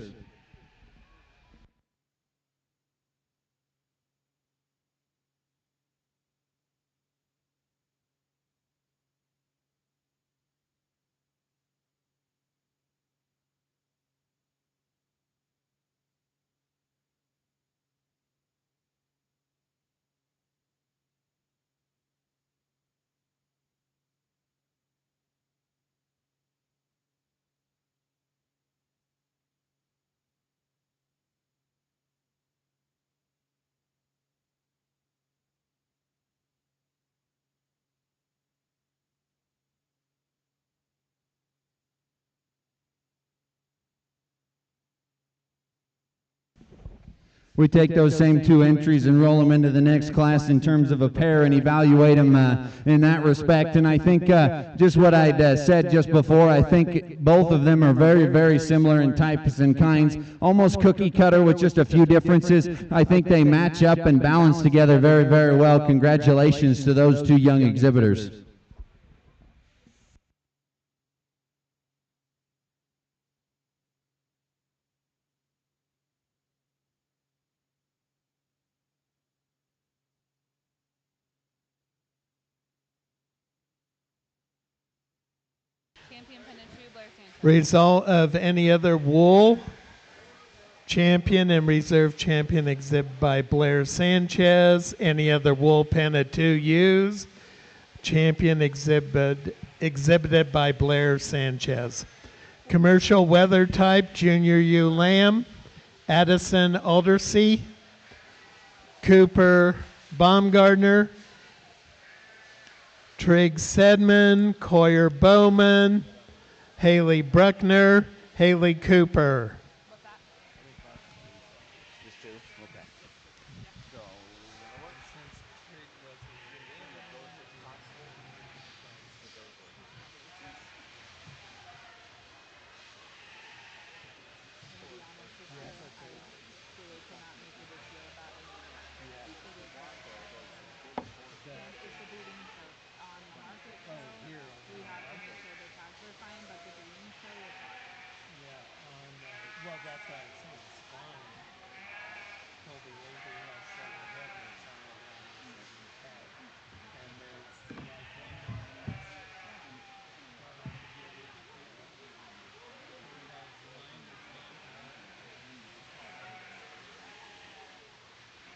We take those same two entries and roll them into the next class in terms of a pair and evaluate them in that respect. And I think just what I'd said just before, I think both of them are very, very similar in types and kinds, almost cookie cutter with just a few differences. I think they match up and balance together very, very well. Congratulations to those two young exhibitors. Champion Penetru, Blair Sanchez. Result of any other wool. Champion and reserve champion exhibit by Blair Sanchez. Any other wool Penna 2 ewes. Champion exhibited by Blair Sanchez. Commercial weather type, Junior ewe lamb. Addison Aldersey. Cooper Baumgardner. Trigg Sedman, Coyer Bowman, Haley Bruckner, Haley Cooper. What's that? Just two? Okay. So, I'm gonna be honest with you. I truly cannot make a big deal about any of that. It is what it's the breeding show on the market show. We have to make sure the tags are fine, but the breeding show is what? Well, that's what I was saying. Spawn. Colby Avery has 7 headers on it around the 7 tag. And there's like one that has, well, I forget it here. It has 9 or 10 tags. But I don't know if that's a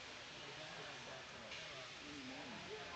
pair. Let's keep smelling in the bottom here.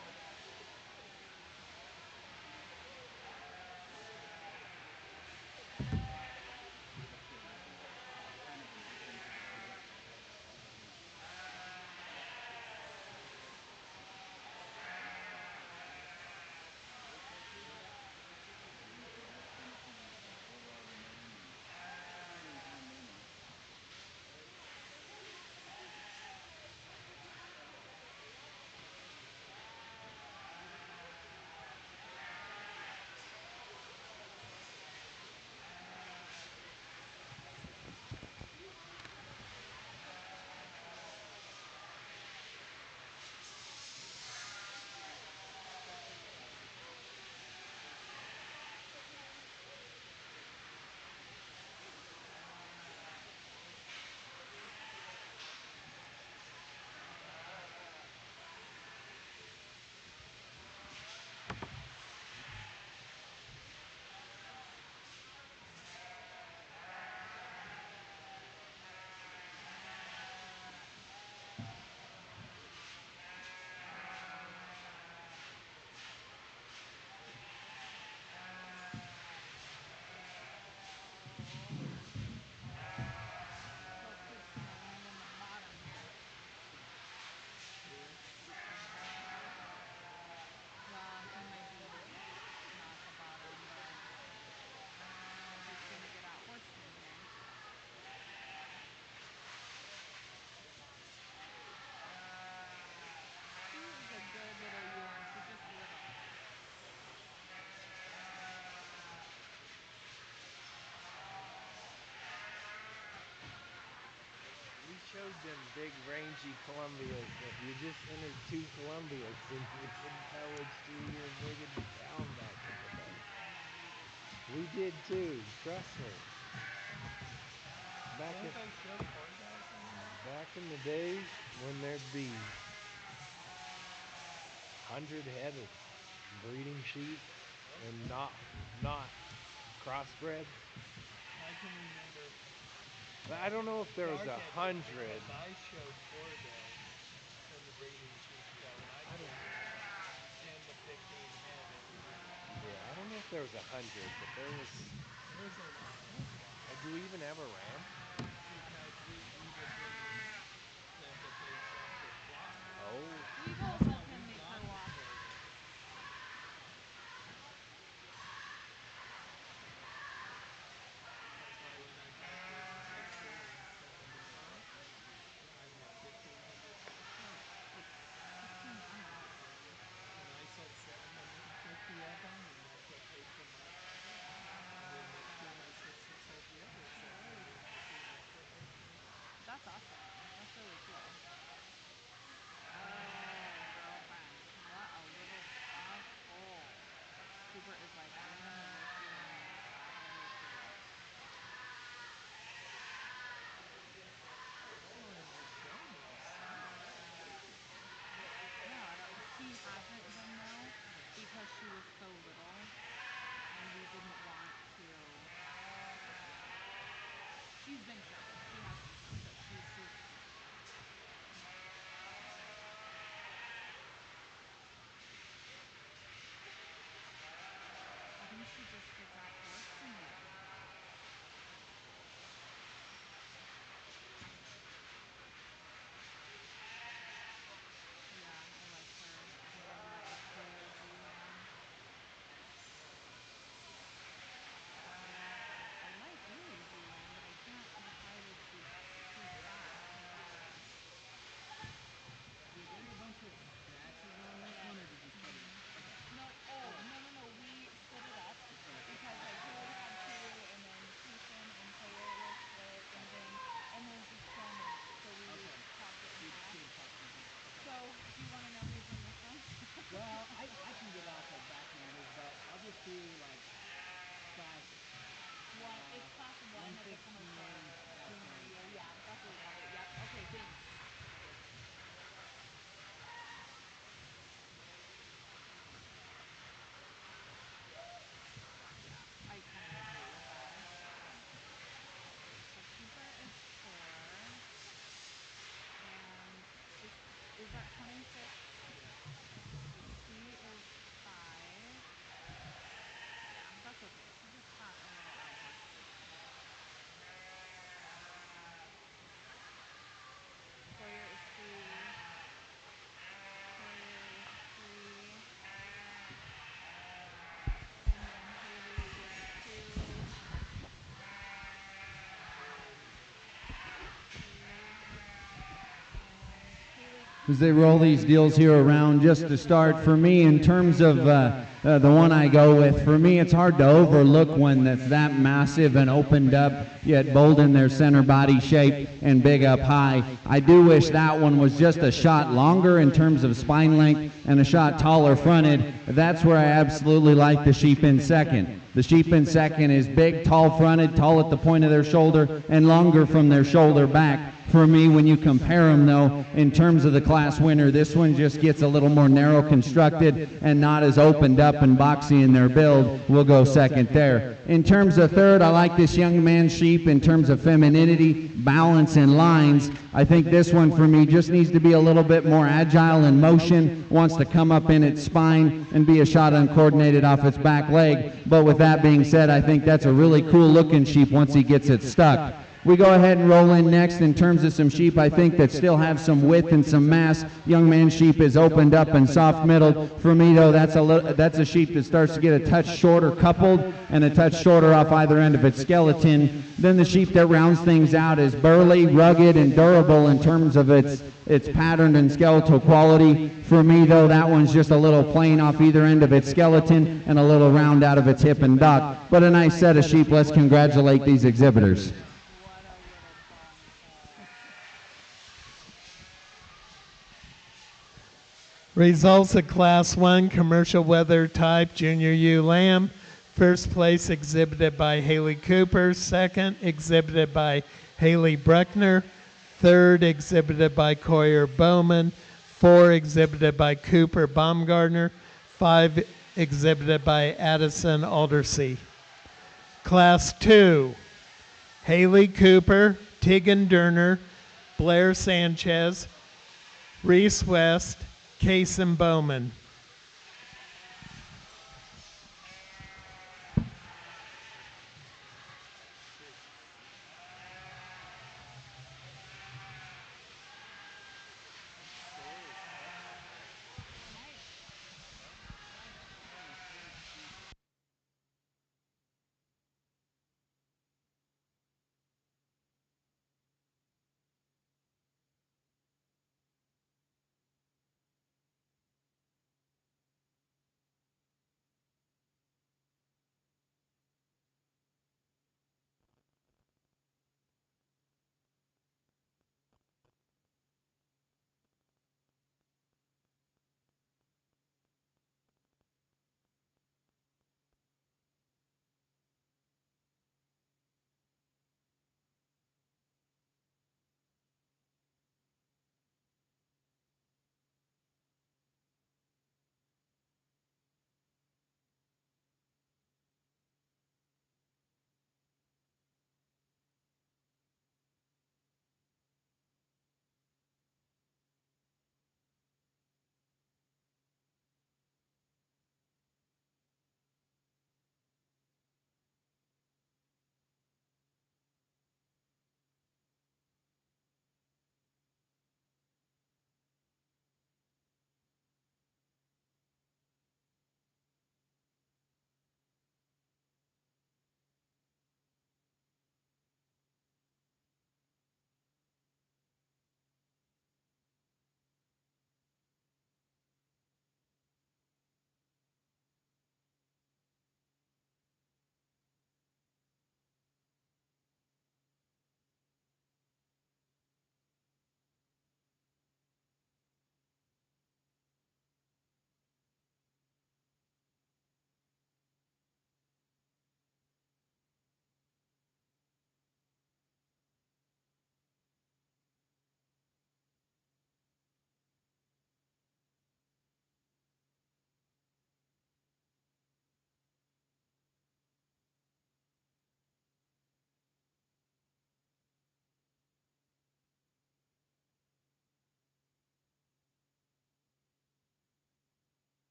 them big rangy Columbias that you just entered 2 Columbias and you couldn't tell which 2 you were bringing to town back in the day. I know we did that. We did too, trust me. Back Don't in, they show photos anymore? back in the days when there'd be 100 head of breeding sheep and not crossbred. I can remember I don't know if there was dark 100. because I showed Bordeaux when the breeding sheep show, and I I don't. counted 10 to 15 head every year. Yeah, I don't know if there was 100, but there was. There was a lot. There was a lot. Do we even have a ram? Because we would bring them to face off their flock. Oh, We will That's how let we them make got their the walk. quarter. That's why when I got to high school in 75, I had 1,500 head. Like 1,500. And I said 750 of them, and that's what paid for my cattle. And then next year I said 600 or 750, and that's what paid for my cattle. That's awesome. That's really cool. Oh, girlfriend. What a little asshole. Cooper is like, I'm gonna rip your nails all over the place. Well, and you're showing him some of it. Yeah, she hasn't been though because she was so little and we didn't want to. She's been shown. She has been shown, but she's just. I think she just forgot to listen yet. Yeah, I like her. I love that clear blue one. I like Haley's blue one, but I can't decide if she's too fat to wear. Were there a bunch of scratches on this Yes. one, or did you cut it? Okay. No, oh, no. We split it up because like Haley had two and then Payson and Taylor were split and then just so many. So we chopped it in half. Okay. So, do you want to know who's in this one? Well, I can get off of backhanders, but I'll just do like class. One, it's class one at the 116 commercial class junior one. year. Yeah, that's what we called it. Yep. Okay, thanks. Yeah, I kind of agree with that. So Cooper is 4, and is that 26? Yeah. So she is 5. Yeah, that's okay. She just caught a little outburst. Sawyer is 3. Sawyer is 3. And then Haley is 2. And Haley As they roll these deals here around, just to start, for me, in terms of the one I go with, for me, it's hard to overlook one that's that massive and opened up, yet bold in their center body shape and big up high. I do wish that one was just a shot longer in terms of spine length and a shot taller fronted. That's where I absolutely like the sheep in second. The sheep in second is big, tall fronted, tall at the point of their shoulder, and longer from their shoulder back. For me, when you compare them, though, in terms of the class winner, this one just gets a little more narrow constructed and not as opened up and boxy in their build. We'll go second there. In terms of third, I like this young man sheep in terms of femininity, balance, and lines. I think this one for me just needs to be a little bit more agile in motion, wants to come up in its spine and be a shot uncoordinated off its back leg. But with that being said, I think that's a really cool looking sheep once he gets it stuck. We go ahead and roll in next in terms of some sheep I think that still have some width and some mass. Young man sheep is opened up and soft middled. For me though, that's a sheep that starts to get a touch shorter coupled and a touch shorter off either end of its skeleton. Then the sheep that rounds things out is burly, rugged, and durable in terms of its pattern and skeletal quality. For me though, that one's just a little plain off either end of its skeleton and a little round out of its hip and duck. But a nice set of sheep. Let's congratulate these exhibitors. What a little bum hole. Results of Class 1 Commercial Weather Type Junior ewe lamb. First place exhibited by Haley Cooper. Second exhibited by Haley Bruckner. Third exhibited by Coyer Bowman. 4 exhibited by Cooper Baumgartner. 5 exhibited by Addison Aldersey. Class 2, Haley Cooper, Tegan Durner, Blair Sanchez, Reese West, Kason Bowman.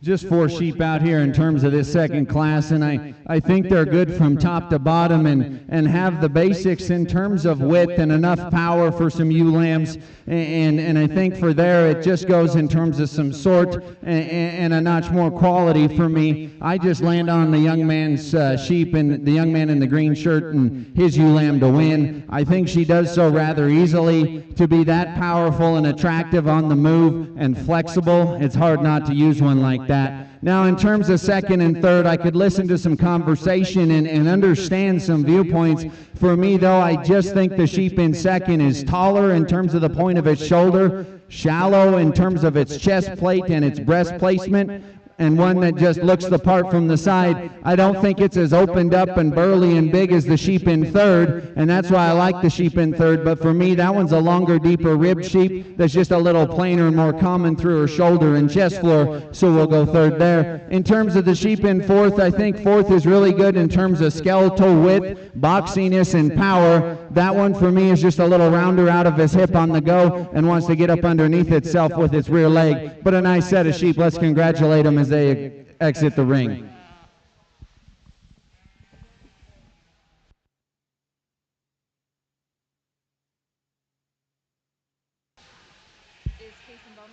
Just 4 sheep out here in terms of this second class, and I think they're good from top to bottom and have the basics in terms of width and enough power for some ewe lambs, and I think for there it just goes in terms of some sort and a notch more quality for me. I just land on the young man's sheep and the young man in the green shirt and his ewe lamb to win. I think she does so rather easily. To be that powerful and attractive on the move and flexible, it's hard not to use one like that. Now, in terms of second and third, I could listen to some conversation and understand some viewpoints. For me, though, I just think the sheep in second is taller in terms of the point of its shoulder, shallow in terms of its chest plate and its breast placement, and one that just looks the part from the side. I don't think it's as opened up and burly and big as the sheep in third, and that's why I like the sheep in third. But for me, that one's a longer, deeper ribbed sheep that's just a little plainer and more common through her shoulder and chest floor, so we'll go third there. In terms of the sheep in fourth, I think fourth is really good in terms of skeletal width, boxiness, and power. That one for me is just a little rounder out of his hip on the go and wants to get up underneath itself with its rear leg. But a nice set of sheep. Let's congratulate them as they exit the ring.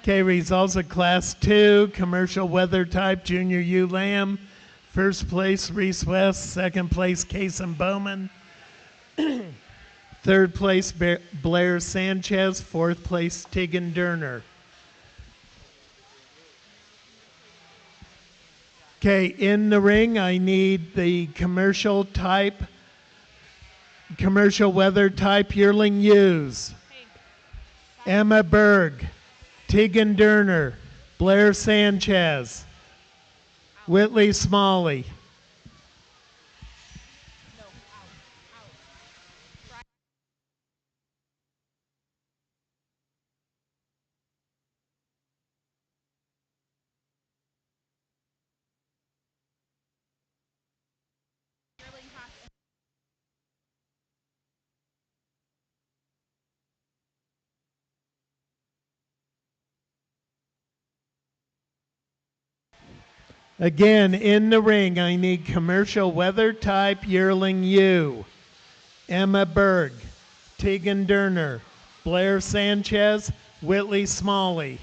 Okay, results of Class 2, Commercial Weather Type, Junior U Lamb. First place, Reese West. Second place, Case and Bowman. Third place, Blair Sanchez. Fourth place, Tegan Durner. Okay, in the ring, I need the commercial weather type yearling ewes. Emma Berg, Tegan Durner, Blair Sanchez, Whitley Smalley. Again, in the ring, I need commercial weather type yearling ewe. Emma Berg, Tegan Durner, Blair Sanchez, Whitley Smalley.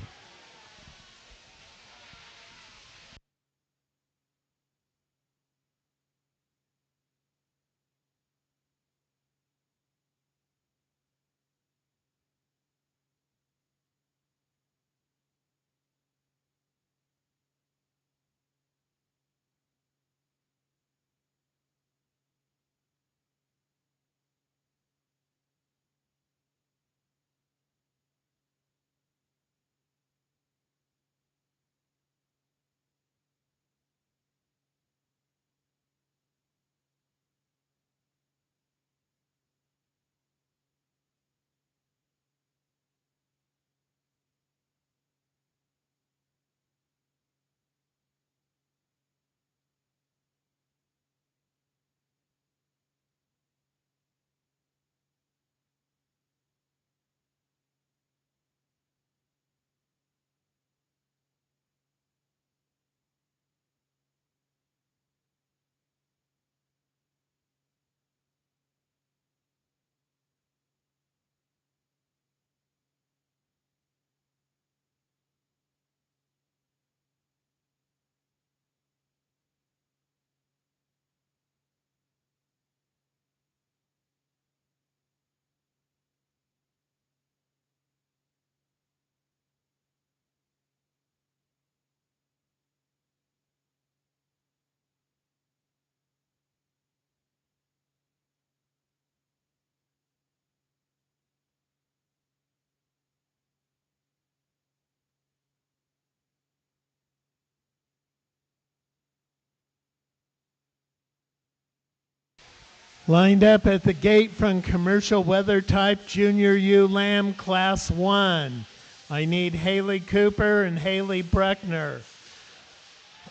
Lined up at the gate from commercial weather type Junior U Lamb Class 1. I need Haley Cooper and Haley Bruckner.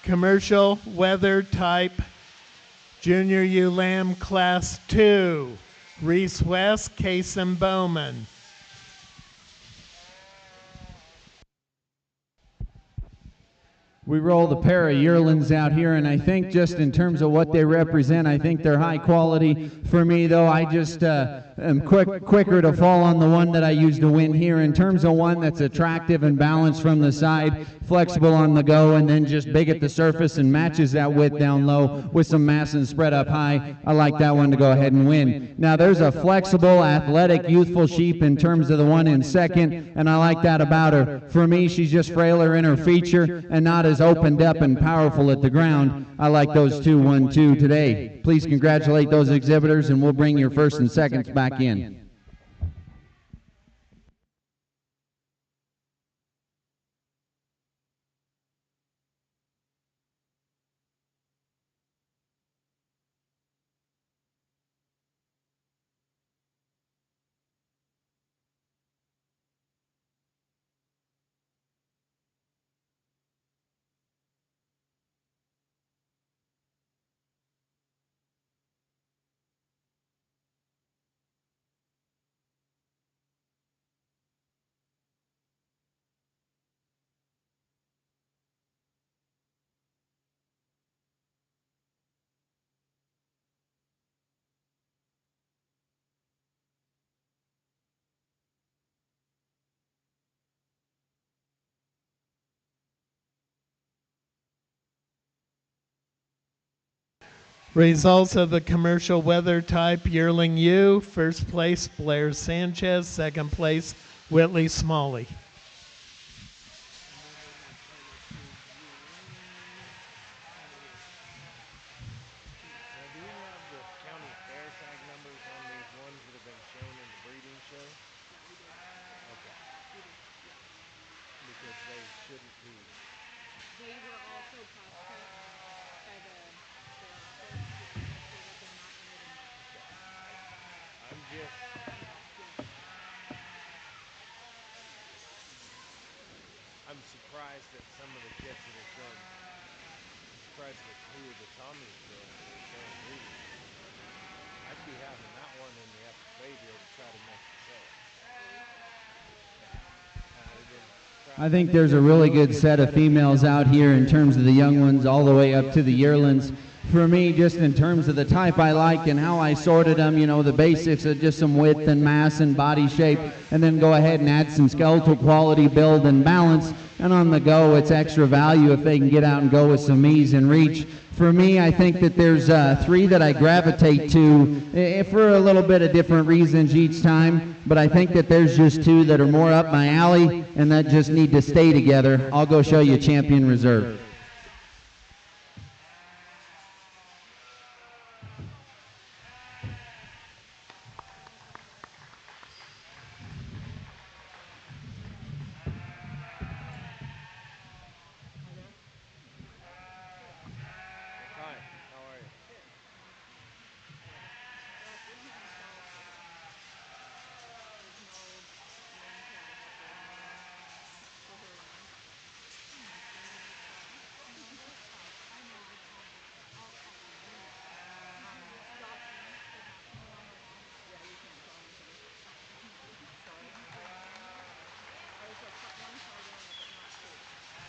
Commercial weather type Junior U Lamb Class 2. Reese West, Case and Bowman. We rolled a pair of yearlings out here, and I think just in terms of what they represent, I think they're high quality. For me, though, I just am quicker to fall on the one that I used to win here. In terms of one that's attractive and balanced from the side, flexible on the go, and then just big at the surface and matches that width down low with some mass and spread up high, I like that one to go ahead and win. Now, there's a flexible, athletic, youthful sheep in terms of the one in second, and I like that about her. For me, she's just frailer in her feature and not as opened up and powerful at the ground. I like those 2, 1, 2 today. Please congratulate those exhibitors, and we'll bring your first and seconds back in. Results of the commercial weather type yearling U. First place, Blair Sanchez. Second place, Whitley Smalley. Now, do you have the county fair tag numbers on these ones that have been shown in the breeding show? Yeah, we did. Okay. We did. Yeah. Because they shouldn't be. They were also cost checked by the fair office just to make sure that they're not entered in market sales. I'm just. Yeah. I'm surprised at some of the kits that are shown. I'm surprised at who the Tommies girls that are showing breeding. I'd be having that one in the FFA deal to try to make the sale. I think there's a really good set of females out here in terms of the young ones all the way up to the yearlings. For me, just in terms of the type I like and how I sorted them, you know, the basics of just some width and mass and body shape, and then go ahead and add some skeletal quality, build, and balance. And on the go, it's extra value if they can get out and go with some ease and reach. For me, I think that there's three that I gravitate to for a little bit of different reasons each time, but I think that there's just two that are more up my alley and that just need to stay together. I'll go show you Champion Reserve. Hi, how are you? Well, we don't have any stalls here. There's no ring cabinet or anything for her in there. Do you need a stall? No, that's fine. I know, I called you. I'll be. You need a stall. Stocking, but not something on the wall. Yeah, you can't sell anything. Sorry. There's one car doing it, but not two.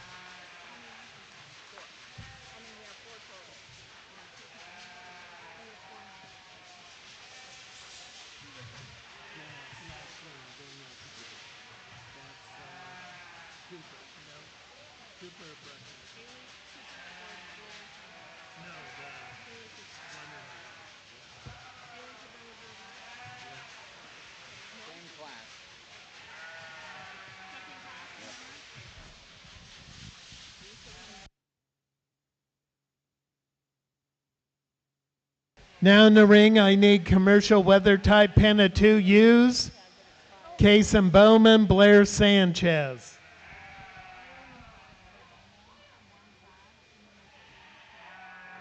How many do you have? Four. I mean, we have four total. You need two cabinets? We have four now. Who was that? Last one, that's Cooper. No, Cooper Brooklyn. Haley Cooper or Blair Sanchez? No, the Haley Cooper. one in the white. Haley Cooper Reserve White? No? Same class. Second class, same year? Are you still coming? Now in the ring, I need commercial weather type Penna 2 U's. Case and Bowman, Blair Sanchez.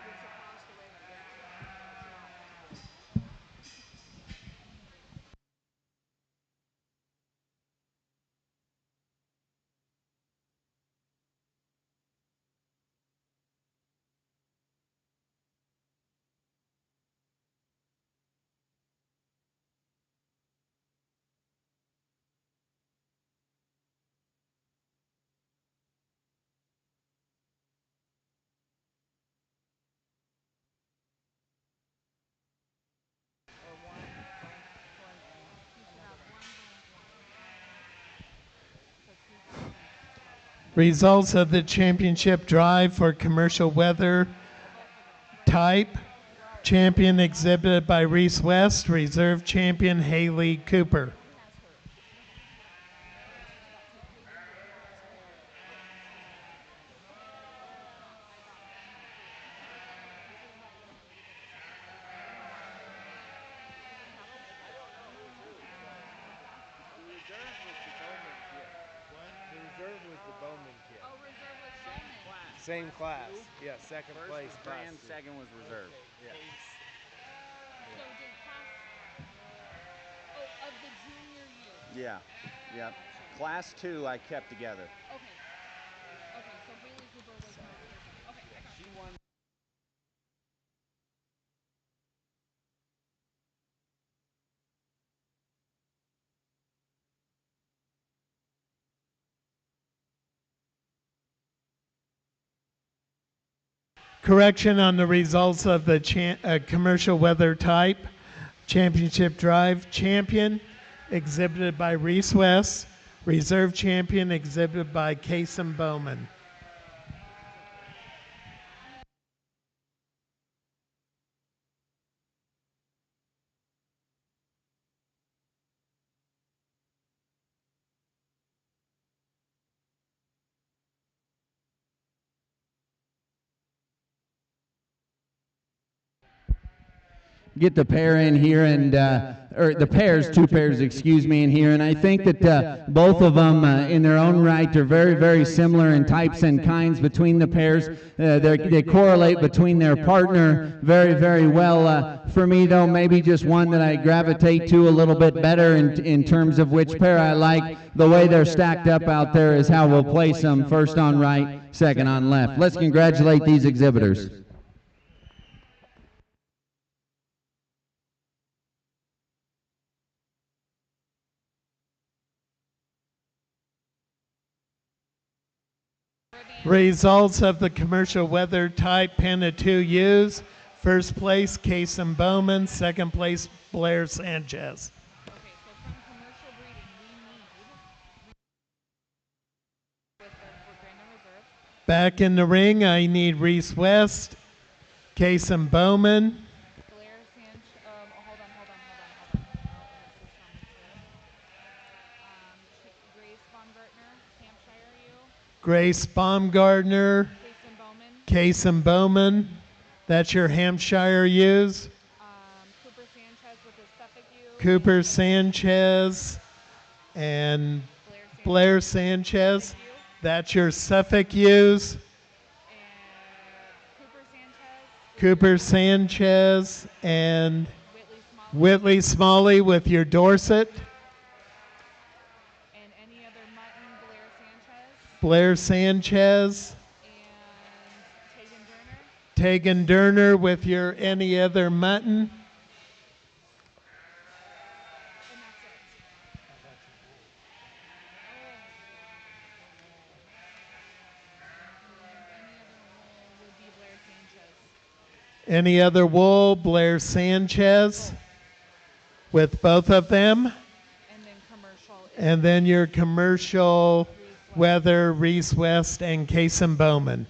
It's across the way, yeah. Or one point A. You should have one blank one. Because he's asking about both. Results of the championship drive for commercial weather type. Champion exhibited by Reese West. Reserve champion Haley Cooper. He has her. She's got two. He has her. I got him too. This is why you don't really get the second one. Does it have them? I don't know who's who, so. What class? The reserve was the Bowman kit. What? The reserve was the Bowman kit. Oh, reserve was Same Bowman. class. Same class. Two. Yeah, second First place. was class grand, two. second was reserve. Yeah. So did class? Oh, of the junior year. Yeah. Yep. Gotcha. Class 2 I kept together. Okay. Okay, so Haley Cooper was the reserve. Okay, I got She you. won. Correction on the results of the commercial weather type. Championship drive champion exhibited by Reese West. Reserve champion exhibited by Kason Bowman. get the pair in here and or the pairs, two pairs, excuse me, in here. And I think that both of them, in their own right, are very, very similar in types and kinds between the pairs. They correlate between their partner very, very well. For me, though, maybe just one that I gravitate to a little bit better in terms of which pair I like. The way they're stacked up out there is how we'll place them: first on right, second on left. Let's congratulate these exhibitors. Results of the commercial weather type Panda 2 ewes. First place, Casey Bowman. Second place, Blair Sanchez. Okay, so from commercial breeding, we need with the Grand Reserve. Back in the ring, I need Reese West, Casey Bowman, Blair Sanchez. Hold on. Grace Baumgartner, Hampshire U. Grace Baumgartner, Jason Bowman. Casey Bowman. That's your Hampshire ewes. Cooper Sanchez with his Suffolk U. Cooper Sanchez and Blair Sanchez. Suffolk U. That's your Suffolk ewes. And Cooper Sanchez. Cooper Sanchez and Whitley Smalley. Whitley Smalley with your Dorset. And any other mutton, Blair Sanchez. Blair Sanchez. And Tegan Durner. Tegan Durner with your any other mutton. And that's it. Any other wool, Blair Sanchez with both of them. And then commercial. And then your commercial weather, Reese West and Casey Bowman.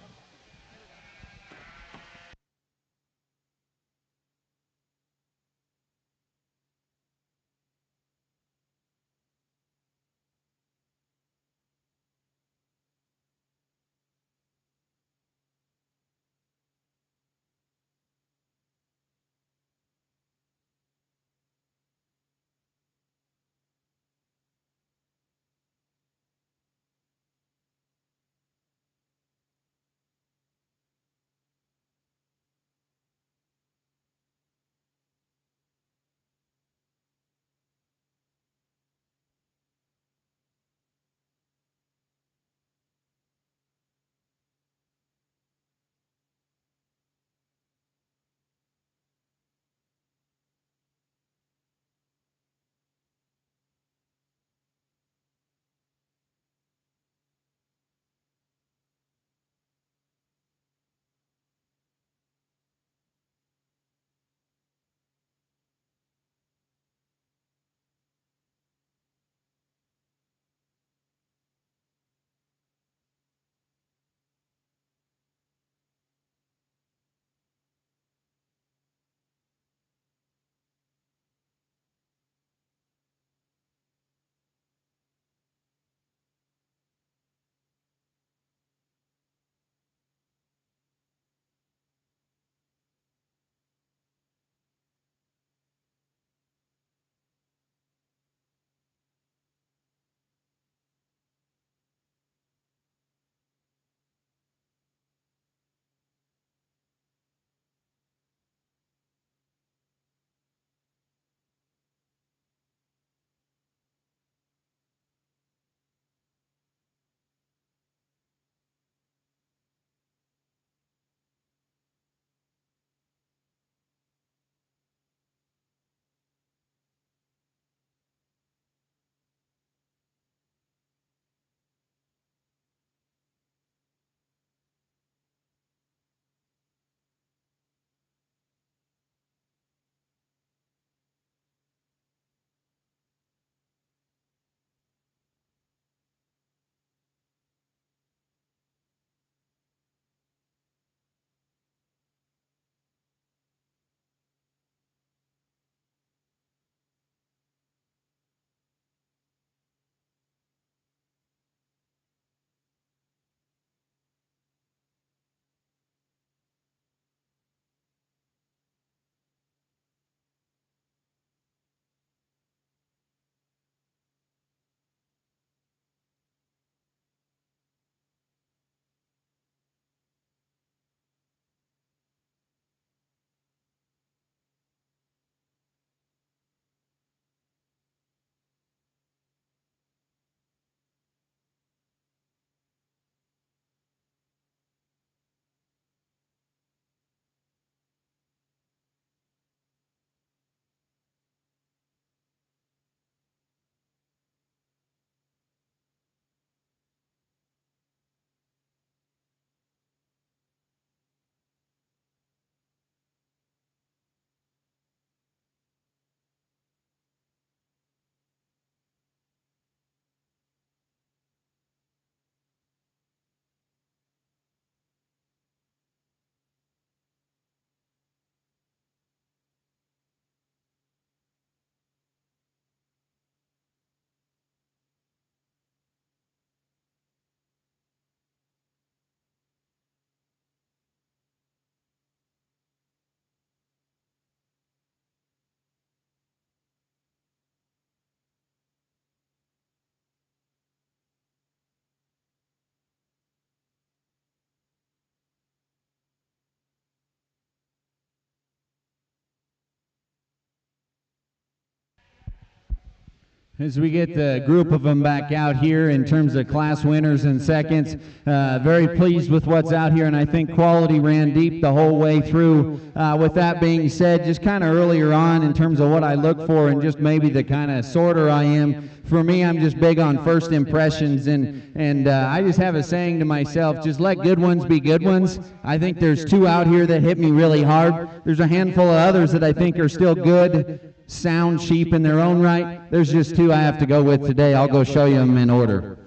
As we get the group of them back out here in terms of class winners and seconds, very pleased with what's out here, and I think quality ran deep the whole way through. With that being said, just kind of earlier on in terms of what I look for and just maybe the kind of sorter I am, for me, I'm just big on first impressions, and I just have a saying to myself, just let good ones be good ones. I think there's 2 out here that hit me really hard. There's a handful of others that I think are still good, sound sheep in their own right. There's just 2 I have to go with today. I'll go show you them in order.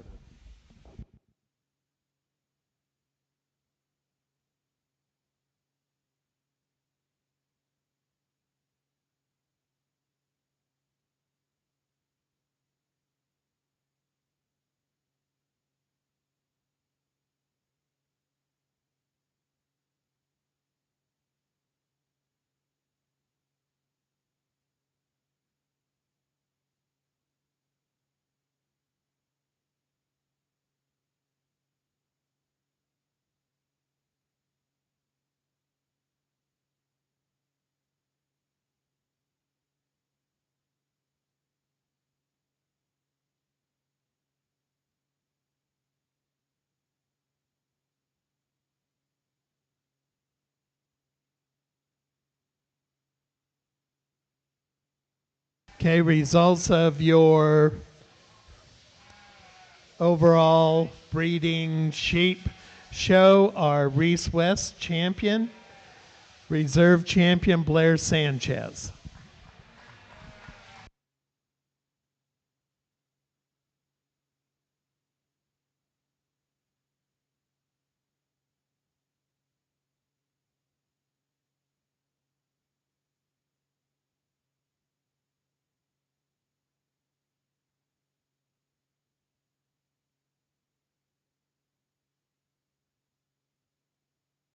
Okay, results of your overall breeding sheep show are Reese West champion, reserve champion Blair Sanchez.